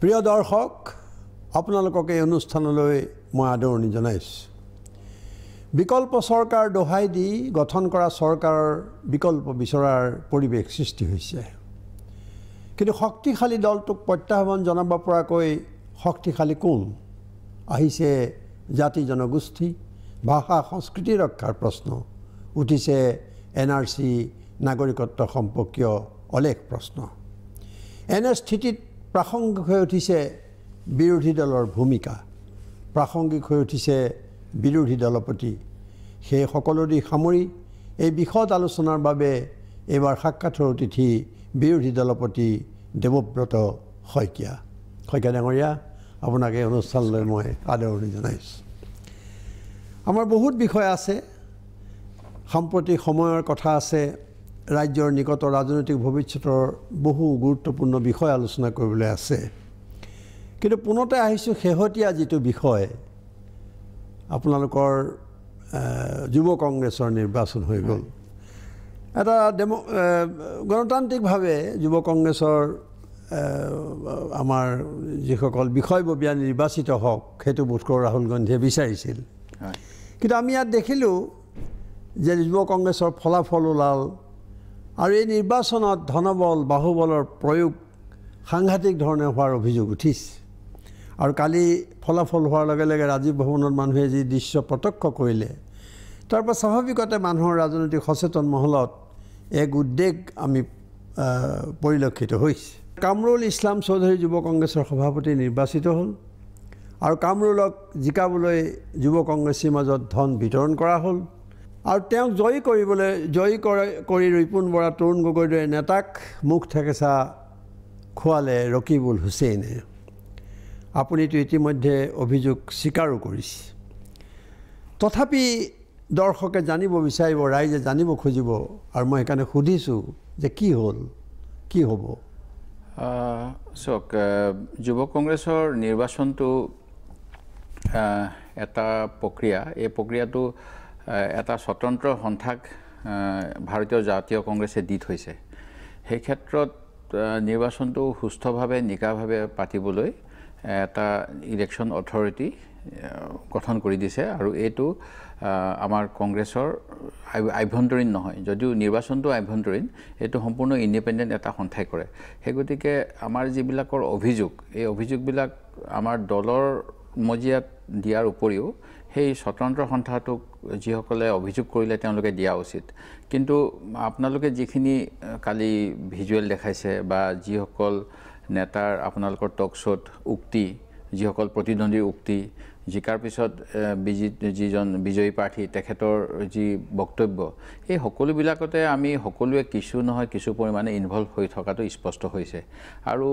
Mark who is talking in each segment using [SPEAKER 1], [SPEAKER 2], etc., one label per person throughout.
[SPEAKER 1] প্ৰিয় দৰ্শক আপোনালোকক এই অনুষ্ঠানলৈ মই আদৰণি জনাইছোঁ বিকল্প চৰকাৰ দোহাই দি গঠন কৰা চৰকাৰৰ বিকল্প বিচৰাৰ পৰিৱেশ সৃষ্টি হৈছে কিন্তু শক্তিশালী দলটোক প্ৰত্যাহ্বান জনাব পৰাকৈ শক্তিশালী কোন আহিছে জাতি জনগোষ্ঠী ভাষা সংস্কৃতি ৰক্ষাৰ প্ৰশ্ন উঠিছে এনআৰসি নাগৰিকত্ব সম্পৰ্কীয় অলেখ প্ৰশ্ন এনে স্থিতিত প্ৰাসংগিক হৈ উঠিছে বিৰোধী দলৰ ভূমিকা প্ৰাসংগিক হৈ উঠিছে বিৰোধী দলপতি সেই সকলো দিশ সামৰি এই বিশদ আলোচনাৰ বাবে এবাৰ সাক্ষাতৰ অতিথি বিৰোধী দলপতি দেৱব্ৰত শইকীয়া ডাঙৰীয়া আপোনাক এই অনুষ্ঠানলৈ মই আদৰণি জনাইছোঁ আমাৰ বহুত বিষয় আছে সাম্প্ৰতিক সময়ৰ কথা আছে ৰাজ্যৰ নিকট ৰাজনৈতিক ভৱিষ্যতৰ বহু গুৰুত্বপূৰ্ণ বিষয় আলোচনা কৰিবলৈ আছে কিন্তু পুনতে আহিছোঁ শেহতীয়া যিটো বিষয় আপোনালোকৰ যুৱ কংগ্ৰেছৰ নিৰ্বাচন হৈ গ'ল এটা গণতান্ত্ৰিকভাৱে যুৱ কংগ্ৰেছৰ আমাৰ যিসকল বিষয়ববীয়া নিৰ্বাচিত হওক সেইটো বোধকৰোঁ ৰাহুল গান্ধীয়ে বিচাৰিছিল কিন্তু আমি ইয়াত দেখিলোঁ যে যুৱ কংগ্ৰেছৰ ফলাফল ওলাল আৰু এই নিৰ্বাচনত ধনবল বাহুবলৰ প্ৰয়োগ সাংঘাতিক ধৰণে হোৱাৰ অভিযোগ উঠিছে আৰু কালি ফলাফল হোৱাৰ লগে লগে ৰাজীৱ ভৱনত মানুহে যি দৃশ্য প্ৰত্যক্ষ কৰিলে তাৰ পৰা স্বাভাৱিকতে মানুহৰ ৰাজনৈতিক সচেতন মহলত এক উদ্বেগ আমি পৰিলক্ষিত হৈছে কামৰুল ইছলাম চৌধুৰী যুৱ কংগ্ৰেছৰ সভাপতি নিৰ্বাচিত হ'ল আৰু কামৰুলক জিকাবলৈ যুৱ কংগ্ৰেছীৰ মাজত ধন বিতৰণ কৰা হ'ল আৰু তেওঁক জয়ী কৰি ৰিপুণ বৰা তৰুণ গগৈৰ দৰে নেতাক মুখ থেকেচা খোৱালে ৰকিবুল হুছেইনে আপুনিতো ইতিমধ্যে অভিযোগ স্বীকাৰো কৰিছে তথাপি দৰ্শকে জানিব বিচাৰিব ৰাইজে জানিব খুজিব আৰু মই সেইকাৰণে সুধিছোঁ যে কি হ'ল কি হ'ব
[SPEAKER 2] চাওক যুৱ কংগ্ৰেছৰ নিৰ্বাচনটো এটা প্ৰক্ৰিয়া এই প্ৰক্ৰিয়াটো এটা স্বতন্ত্ৰ সন্থাক ভাৰতীয় জাতীয় কংগ্ৰেছে দি থৈছে সেই ক্ষেত্ৰত নিৰ্বাচনটো সুস্থভাৱে নিকাভাৱে পাতিবলৈ এটা ইলেকশ্যন অথৰিটি গঠন কৰি দিছে আৰু এইটো আমাৰ কংগ্ৰেছৰ আভ্যন্তৰীণ নহয় যদিও নিৰ্বাচনটো আভ্যন্তৰীণ এইটো সম্পূৰ্ণ ইণ্ডিপেণ্ডেণ্ট এটা সন্থাই কৰে সেই গতিকে আমাৰ যিবিলাকৰ অভিযোগ এই অভিযোগবিলাক আমাৰ দলৰ মজিয়াত দিয়াৰ উপৰিও সেই স্বতন্ত্ৰ সন্থাটোক যিসকলে অভিযোগ কৰিলে তেওঁলোকে দিয়া উচিত কিন্তু আপোনালোকে যিখিনি কালি ভিজুৱেল দেখাইছে বা যিসকল নেতাৰ আপোনালোকৰ টক শ্ব'ত উক্তি যিসকল প্ৰতিদ্বন্দ্বীৰ উক্তি জিকাৰ পিছত যিজন বিজয়ী প্ৰাৰ্থী তেখেতৰ যি বক্তব্য এই সকলোবিলাকতে আমি সকলোৱে কিছু নহয় কিছু পৰিমাণে ইনভলভ হৈ থকাটো স্পষ্ট হৈছে আৰু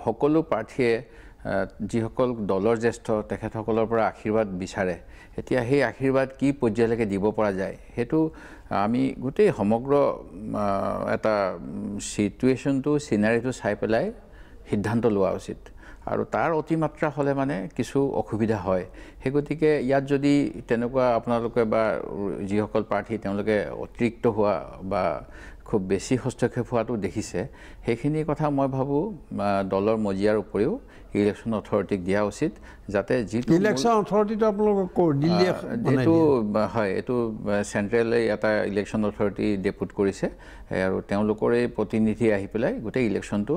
[SPEAKER 2] সকলো প্ৰাৰ্থীয়ে যিসকল দলৰ জ্যেষ্ঠ তেখেতসকলৰ পৰা আশীৰ্বাদ বিচাৰে এতিয়া সেই আশীৰ্বাদ কি পৰ্যায়লৈকে দিব পৰা যায় সেইটো আমি গোটেই সমগ্ৰ এটা চিটুৱেশ্যনটো চিনাৰীটো চাই পেলাই সিদ্ধান্ত লোৱা উচিত আৰু তাৰ অতিমাত্ৰা হ'লে মানে কিছু অসুবিধা হয় সেই গতিকে ইয়াত যদি তেনেকুৱা আপোনালোকে বা যিসকল প্ৰাৰ্থী তেওঁলোকে অতিৰিক্ত হোৱা বা খুব বেছি হস্তক্ষেপ হোৱাটো দেখিছে সেইখিনি কথা মই ভাবোঁ দলৰ মজিয়াৰ উপৰিও ইলেকশ্যন অথৰিটিক দিয়া উচিত যাতে যিটো
[SPEAKER 1] ইলেকশ্যন অথৰিটিটো আপোনালোকক দিল্লীয়ে
[SPEAKER 2] এইটো হয় এইটো চেণ্ট্ৰেলে এটা ইলেকশ্যন অথৰিটি ডেপুট কৰিছে আৰু তেওঁলোকৰে প্ৰতিনিধি আহি পেলাই গোটেই ইলেকশ্যনটো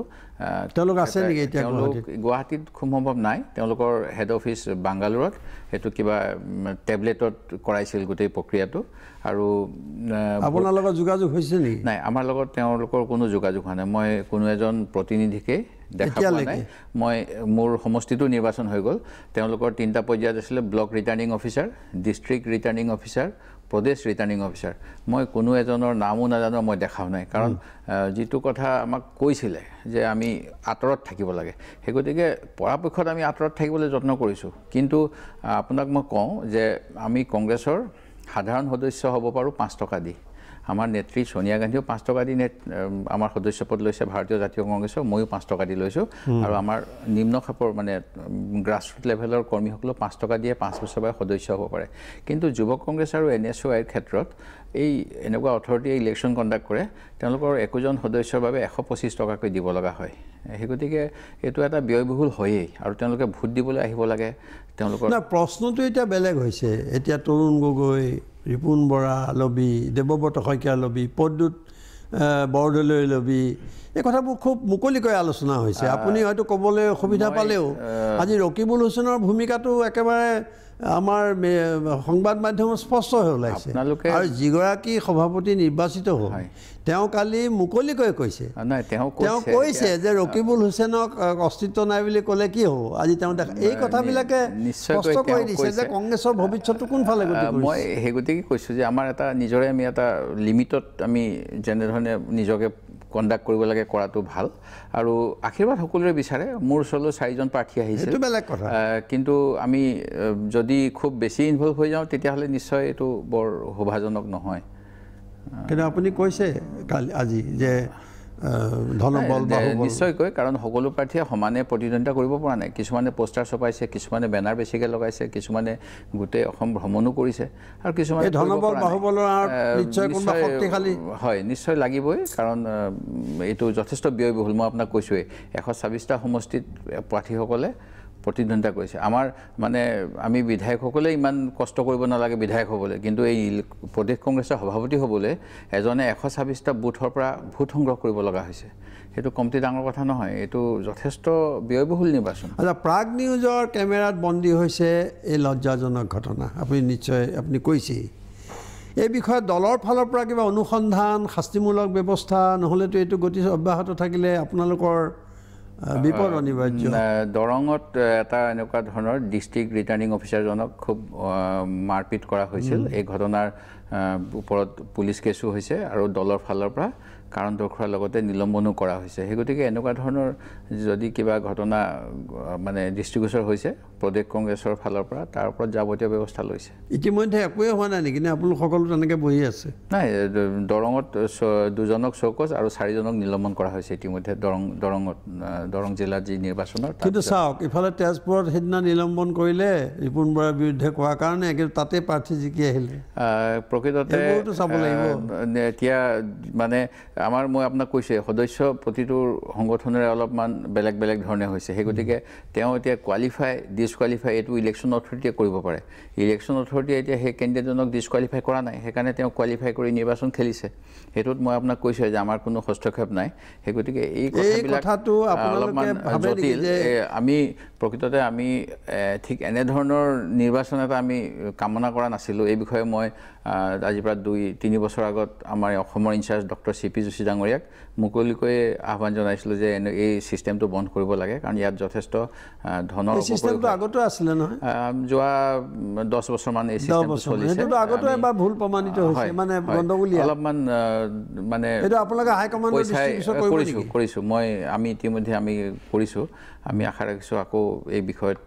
[SPEAKER 1] তেওঁলোক আছে নেকি এতিয়া
[SPEAKER 2] গুৱাহাটীত খুব সম্ভৱ নাই তেওঁলোকৰ হেড অফিচ বাংগালোৰত সেইটো কিবা টেবলেটত কৰাইছিল গোটেই প্ৰক্ৰিয়াটো আৰু
[SPEAKER 1] আপোনাৰ লগত যোগাযোগ হৈছে নেকি
[SPEAKER 2] নাই আমাৰ লগত তেওঁলোকৰ কোনো যোগাযোগ হোৱা নাই মই কোনো এজন প্ৰতিনিধিকে দেখা পোৱা নাই মই মোৰ সমষ্টিটো নিৰ্বাচন হৈ গ'ল তেওঁলোকৰ 3টা পৰ্যায়ত আছিলে block returning officer district returning officer প্ৰদেশ ৰিটাৰ্ণিং অফিচাৰ মই কোনো এজনৰ নামো নাজানো মই দেখাও নাই কাৰণ যিটো কথা আমাক কৈছিলে যে আমি আঁতৰত থাকিব লাগে সেই গতিকে পৰাপক্ষত আমি আঁতৰত থাকিবলৈ যত্ন কৰিছোঁ কিন্তু আপোনাক মই কওঁ যে আমি কংগ্ৰেছৰ সাধাৰণ সদস্য হ'ব পাৰোঁ 5 টকা দি আমাৰ নেত্ৰী সোনিয়া গান্ধীও 5 টকা দি আমাৰ সদস্যপদ লৈছে ভাৰতীয় জাতীয় কংগ্ৰেছৰ, ময়ো 5 টকা দি লৈছোঁ, আৰু আমাৰ নিম্ন খাপৰ মানে গ্ৰাছৰুট লেভেলৰ কৰ্মীসকলেও 5 টকা দিয়ে 5 বছৰ বাবে সদস্য হ'ব পাৰে। কিন্তু যুৱ কংগ্ৰেছ আৰু NSYৰ ক্ষেত্ৰত এই এনেকুৱা অথৰিটিয়ে ইলেকশ্যন কণ্ডাক্ট কৰে, তেওঁলোকৰ একোজন সদস্যৰ বাবে 125 টকাকৈ দিব লগা হয়। সেই গতিকে এইটো এটা ব্যয়বহুল হয়েই, আৰু তেওঁলোকে ভোট দিবলৈ আহিব লাগে। তেওঁলোকৰ
[SPEAKER 1] প্ৰশ্নটো এতিয়া বেলেগ হৈছে। এতিয়া তৰুণ গগৈ, ৰিপুণ বৰা লবি, দেৱব্ৰত শইকীয়া লবি, পদ্যুৎ বৰদলৈ লবি, এই কথাবোৰ খুব মুকলিকৈ আলোচনা হৈছে। আপুনি হয়তো ক'বলৈ অসুবিধা পালেও আজি ৰকিবুল হুছেইনৰ ভূমিকাটো একেবাৰে আমাৰ সংবাদ মাধ্যমত স্পষ্ট হৈ ওলাইছে। আৰু যিগৰাকী সভাপতি নিৰ্বাচিত হ'ল তেওঁ কালি মুকলিকৈ কৈছে, তেওঁ কৈছে যে ৰকিবুল হুছেইনক অস্তিত্ব নাই বুলি ক'লে কি হ'ব। আজি তেওঁ এই কথাবিলাকে স্পষ্ট কৰি দিছে যে কংগ্ৰেছৰ ভৱিষ্যতটো কোনফালে গতি কৰিছে।
[SPEAKER 2] মই সেই গতিকে কৈছোঁ যে আমাৰ এটা নিজৰে আমি এটা লিমিটত আমি যেনেধৰণে নিজকে কণ্ডাক্ট কৰিব লাগে কৰাটো ভাল, আৰু আশীৰ্বাদ সকলোৰে বিচাৰে। মোৰ ওচৰলৈ 4জন প্ৰাৰ্থী আহিছে,
[SPEAKER 1] বেলেগ কথা।
[SPEAKER 2] কিন্তু আমি যদি খুব বেছি ইনভলভ হৈ যাওঁ তেতিয়াহ'লে নিশ্চয় এইটো বৰ শোভাজনক নহয়।
[SPEAKER 1] কিন্তু আপুনি কৈছে কালি আজি যে ধনবল
[SPEAKER 2] নিশ্চয়কৈ, কাৰণ সকলো প্ৰাৰ্থীয়ে সমানে প্ৰতিদ্বন্দ্বিতা কৰিব পৰা নাই। কিছুমানে পোষ্টাৰ ছপাইছে, কিছুমানে বেনাৰ বেছিকৈ লগাইছে, কিছুমানে গোটেই অসম ভ্ৰমণো কৰিছে, আৰু কিছুমানে হয় নিশ্চয় লাগিবই, কাৰণ এইটো যথেষ্ট ব্যয়বহুল। মই আপোনাক কৈছোঁৱেই 126টা সমষ্টিত প্ৰাৰ্থীসকলে প্ৰতিদ্বন্দ্বিতা কৰিছে। আমাৰ মানে আমি বিধায়কসকলে ইমান কষ্ট কৰিব নালাগে বিধায়ক হ'বলৈ, কিন্তু এই প্ৰদেশ কংগ্ৰেছৰ সভাপতি হ'বলৈ এজনে 126টা বুথৰ পৰা ভোট সংগ্ৰহ কৰিব লগা হৈছে। সেইটো কমটি ডাঙৰ কথা নহয়, এইটো যথেষ্ট ব্যয়বহুল নিৰ্বাচন।
[SPEAKER 1] আচ্ছা, প্ৰাগ নিউজৰ কেমেৰাত বন্দী হৈছে এই লজ্জাজনক ঘটনা। আপুনি কৈছেই এই বিষয়ে দলৰ ফালৰ পৰা কিবা অনুসন্ধান, শাস্তিমূলক ব্যৱস্থা নহ'লেতো এইটো গতি অব্যাহত থাকিলে আপোনালোকৰ বিপদ অনিবাৰ্য।
[SPEAKER 2] দৰঙত এটা এনেকুৱা ধৰণৰ ডিষ্ট্ৰিক্ট ৰিটাৰ্ণিং অফিচাৰজনক খুব মাৰপিট কৰা হৈছিল। এই ঘটনাৰ ওপৰত পুলিচ কেছো হৈছে, আৰু দলৰ ফালৰ পৰা কাৰণ দৰ্শোৱাৰ লগতে নিলম্বনো কৰা হৈছে। সেই গতিকে এনেকুৱা ধৰণৰ যদি কিবা ঘটনা মানে দৃষ্টিগোচৰ হৈছে প্ৰদেশ কংগ্ৰেছৰ ফালৰ পৰা, তাৰ ওপৰত যাৱতীয় ব্যৱস্থা লৈছে।
[SPEAKER 1] ইতিমধ্যে একোৱে হোৱা নাই নেকি, নে আপোনালোক সকলো তেনেকৈ বহি আছে?
[SPEAKER 2] নাই, দৰঙত 2জনক চৌকছ আৰু 4জনক নিলম্বন কৰা হৈছে ইতিমধ্যে দৰং জিলাত যি নিৰ্বাচনৰ।
[SPEAKER 1] কিন্তু চাওক, ইফালে তেজপুৰত সেইদিনা নিলম্বন কৰিলে ৰিপুণ বৰাৰ বিৰুদ্ধে কোৱাৰ কাৰণে, কিন্তু তাতে প্ৰাৰ্থী জিকি আহিলে।
[SPEAKER 2] প্ৰকৃততে
[SPEAKER 1] চাব লাগিব।
[SPEAKER 2] এতিয়া মানে মই আপোনাক কৈছোঁ সদস্য প্ৰতিটো সংগঠনেৰে অলপমান বেলেগ বেলেগ ধৰণে হৈছে। সেই গতিকে তেওঁ এতিয়া কোৱালিফাই ডিছকোৱালিফাই এইটো ইলেকশ্যন অথৰিটিয়ে কৰিব পাৰে। ইলেকশ্যন অথৰিটিয়ে এতিয়া সেই কেণ্ডিডেটজনক ডিছকোৱালিফাই কৰা নাই, সেইকাৰণে তেওঁ কোৱালিফাই কৰি নিৰ্বাচন খেলিছে। সেইটোত মই আপোনাক কৈছোঁ যে আমাৰ কোনো হস্তক্ষেপ নাই। সেই গতিকে এই কথাটো অলপমান জটিল। আমি প্ৰকৃততে আমি ঠিক এনেধৰণৰ নিৰ্বাচন এটা আমি কামনা কৰা নাছিলোঁ। এই বিষয়ে মই আজিৰ পৰা 2-3 বছৰ আগত আমাৰ অসমৰ ইনচাৰ্জ ডক্টৰ CP যোশী ডাঙৰীয়াক মুকলিকৈ আহ্বান জনাইছিলোঁ যে এই ছিষ্টেমটো বন্ধ কৰিব লাগে, কাৰণ ইয়াত যথেষ্ট ধনৰ
[SPEAKER 1] আগতে আছিলে নহয়।
[SPEAKER 2] যোৱা 10 বছৰমান এই ছিষ্টেমটো চলিছে। অলপমান মানে কৰিছোঁ আমি ইতিমধ্যে আমি কৰিছোঁ। আমি আশা ৰাখিছোঁ আকৌ এই বিষয়ত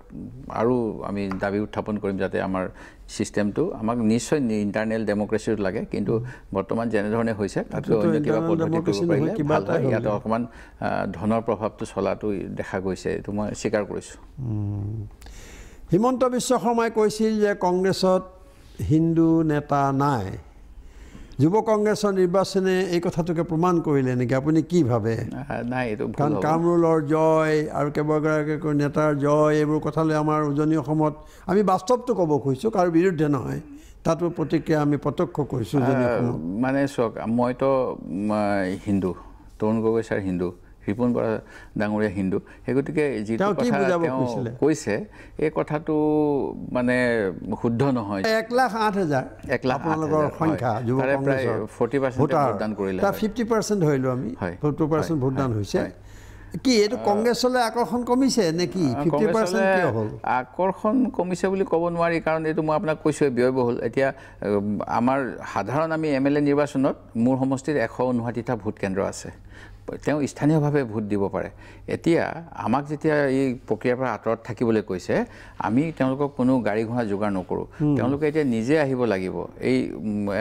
[SPEAKER 2] আৰু আমি দাবী উত্থাপন কৰিম, যাতে আমাৰ ছিষ্টেমটো আমাক নিশ্চয় ইণ্টাৰনেল ডেম'ক্ৰেচিত লাগে, কিন্তু বৰ্তমান যেনেধৰণে হৈছে তাতকৈ অন্য কিবা পদ্ধতি কৰিব পাৰিলে ভাল হয়। ইয়াত অকণমান ধনৰ প্ৰভাৱটো চলাটো দেখা গৈছে, এইটো মই স্বীকাৰ কৰিছোঁ।
[SPEAKER 1] হিমন্ত বিশ্ব শৰ্মাই কৈছিল যে কংগ্ৰেছত হিন্দু নেতা নাই। যুৱ কংগ্ৰেছৰ নিৰ্বাচনে এই কথাটোকে প্ৰমাণ কৰিলে নেকি? আপুনি কি ভাবে?
[SPEAKER 2] নাই, এইটো
[SPEAKER 1] কাৰণ কামৰুলৰ জয় আৰু কেইবাগৰাকী নেতাৰ জয়, এইবোৰ কথালৈ আমাৰ উজনি অসমত আমি বাস্তৱটো ক'ব খুজিছোঁ, কাৰো বিৰুদ্ধে নহয়, তাতো প্ৰতিক্ৰিয়া আমি প্ৰত্যক্ষ কৰিছোঁ।
[SPEAKER 2] মানে চাওক, মইতো হিন্দু, তৰুণ গগৈ ছাৰ হিন্দু, ৰিপুণ বৰা ডাঙৰীয়া হিন্দু। সেই গতিকে যিটো কথা তেওঁ কৈছে এই কথাটো মানে শুদ্ধ নহয়।
[SPEAKER 1] 1,08,000 সংখ্যা যুৱ কংগ্ৰেছৰ
[SPEAKER 2] 40% ভোটদান কৰিলে,
[SPEAKER 1] 50% ধৰিলোঁ আমি, 40% ভোটদান হৈছে। কি এইটো কংগ্ৰেছলৈ আকৰ্ষণ কমিছে নেকি? 50% কিয় হ'ল?
[SPEAKER 2] আকৰ্ষণ কমিছে বুলি ক'ব নোৱাৰি, কাৰণ এইটো মই আপোনাক কৈছোঁ ব্যয়বহুল। এতিয়া আমাৰ সাধাৰণ আমি MLA নিৰ্বাচনত মোৰ সমষ্টিত 159টা ভোট কেন্দ্ৰ আছে। তেওঁ স্থানীয়ভাৱে ভোট দিব পাৰে এতিয়া আমাক যেতিয়া এই প্ৰক্ৰিয়াৰ পৰা আঁতৰত থাকিবলৈ কৈছে আমি তেওঁলোকক কোনো গাড়ী ঘোঁৰা যোগাৰ নকৰোঁ তেওঁলোকে এতিয়া নিজে আহিব লাগিব এই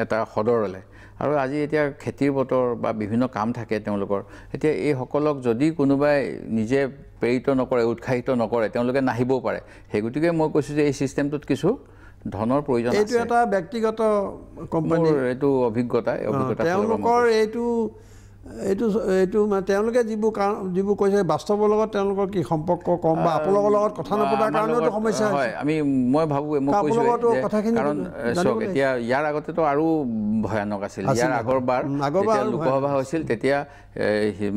[SPEAKER 2] এটা সদৰলে আৰু আজি এতিয়া খেতিৰ বতৰ বা বিভিন্ন কাম থাকে তেওঁলোকৰ এতিয়া এই সকলক যদি কোনোবাই নিজে প্ৰেৰিত নকৰে উৎসাহিত নকৰে তেওঁলোকে নাহিবও পাৰে সেই গতিকে মই কৈছোঁ যে এই চিষ্টেমটোত কিছু ধনৰ প্ৰয়োজন আছে
[SPEAKER 1] এইটো এটা ব্যক্তিগত কোম্পানী
[SPEAKER 2] এইটো অভিজ্ঞতা
[SPEAKER 1] তেওঁলোকৰ এইটো মানে তেওঁলোকে যিবোৰ কৈছে বাস্তৱৰ লগত তেওঁলোকৰ কি সম্পৰ্ক কম বা আপোনালোকৰ লগত কথা নপতাৰ কাৰণেও সমস্যা
[SPEAKER 2] হয় মই ভাবোঁ মই কৈছোঁ কাৰণ চাওক এতিয়া ইয়াৰ আগতেতো আৰু ভয়ানক আছিল ইয়াৰ আগৰবাৰ লোকসভা হৈছিল তেতিয়া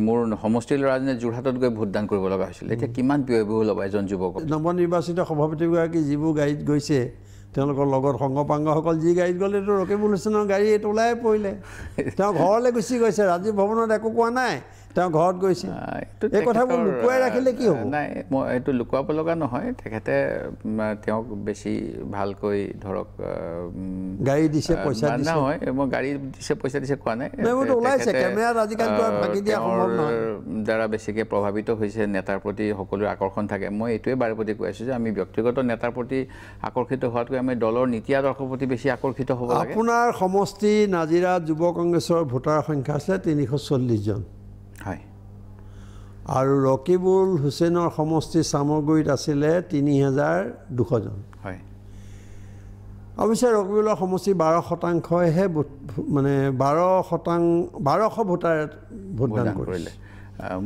[SPEAKER 2] মোৰ সমষ্টিৰ ল'ৰাজনে যোৰহাটত গৈ ভোটদান কৰিব লগা হৈছিল এতিয়া কিমান ব্যয়বহুল হ'ব এজন যুৱক
[SPEAKER 1] নৱনিৰ্বাচিত সভাপতিগৰাকী যিবোৰ গাড়ীত গৈছে তেওঁলোকৰ লগত সংগপাংগসকল যি গাড়ীত গ'লে এইটো ৰকিবুল হুছেইনৰ গাড়ী এইটো ওলাই পৰিলে তেওঁ ঘৰলৈ গুচি গৈছে ৰাজীৱ ভৱনত একো কোৱা নাই তেওঁ ঘৰত গৈছে এই কথাবোৰ লুকুৱাই ৰাখিলে কি হ'ব
[SPEAKER 2] নাই মই এইটো লুকুৱাব লগা নহয় তেখেতে তেওঁক বেছি ভালকৈ ধৰক
[SPEAKER 1] গাড়ী দিছে পইচা দিছে
[SPEAKER 2] নহয় মই গাড়ী দিছে পইচা দিছে কোৱা নাই
[SPEAKER 1] ওলাইছে কেমেৰাত আজিকালি ফাঁকি দিয়া সম্ভৱ নহয়
[SPEAKER 2] দ্বাৰা বেছিকৈ প্ৰভাৱিত হৈছে নেতাৰ প্ৰতি সকলোৰে আকৰ্ষণ থাকে মই এইটোৱে বাৰে প্ৰতি কৈ আছোঁ যে আমি ব্যক্তিগত নেতাৰ প্ৰতি আকৰ্ষিত হোৱাতকৈ আমি দলৰ নীতি আদৰ্শৰ প্ৰতি বেছি আকৰ্ষিত হ'ব লাগে
[SPEAKER 1] আপোনাৰ সমষ্টি নাজিৰাত যুৱ কংগ্ৰেছৰ ভোটাৰ সংখ্যা আছে 340 জন
[SPEAKER 2] হয়
[SPEAKER 1] আৰু ৰকিবুল হুছেইনৰ সমষ্টি চামগুৰিত আছিলে 3200 জন
[SPEAKER 2] হয়
[SPEAKER 1] অৱশ্যে ৰকিবুলৰ সমষ্টি 12%হে মানে 1200 ভোটাৰে ভোটদান কৰিলে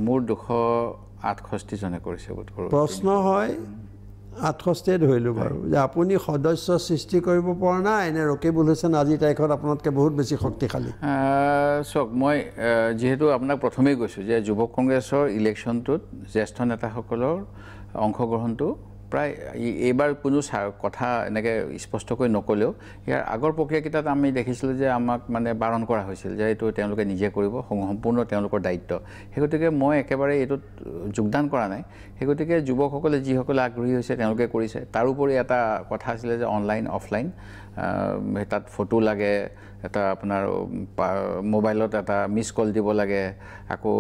[SPEAKER 2] মোৰ 268 জনে কৰিছে ভোট
[SPEAKER 1] প্ৰশ্ন হয় 68 ধৰিলোঁ বাৰু যে আপুনি সদস্য সৃষ্টি কৰিব পৰা নাই নে ৰকিবুল হুছেইন আজিৰ তাৰিখত আপোনাতকৈ বহুত বেছি শক্তিশালী
[SPEAKER 2] চাওক মই যিহেতু আপোনাক প্ৰথমেই কৈছোঁ যে যুৱ কংগ্ৰেছৰ ইলেকশ্যনটোত জ্যেষ্ঠ নেতাসকলৰ অংশগ্ৰহণটো প্ৰায় এইবাৰ কোনো কথা এনেকৈ স্পষ্টকৈ নক'লেও ইয়াৰ আগৰ প্ৰক্ৰিয়াকেইটাত আমি দেখিছিলোঁ যে আমাক মানে বাৰণ কৰা হৈছিল যে এইটো তেওঁলোকে নিজে কৰিব সম্পূৰ্ণ তেওঁলোকৰ দায়িত্ব সেই গতিকে মই একেবাৰে এইটোত যোগদান কৰা নাই সেই গতিকে যুৱকসকলে যিসকলে আগ্ৰহী হৈছে তেওঁলোকে কৰিছে তাৰোপৰি এটা কথা আছিলে যে অনলাইন অফলাইন তাত ফটো লাগে এটা আপোনাৰ মোবাইলত এটা মিছ কল দিব লাগে আকৌ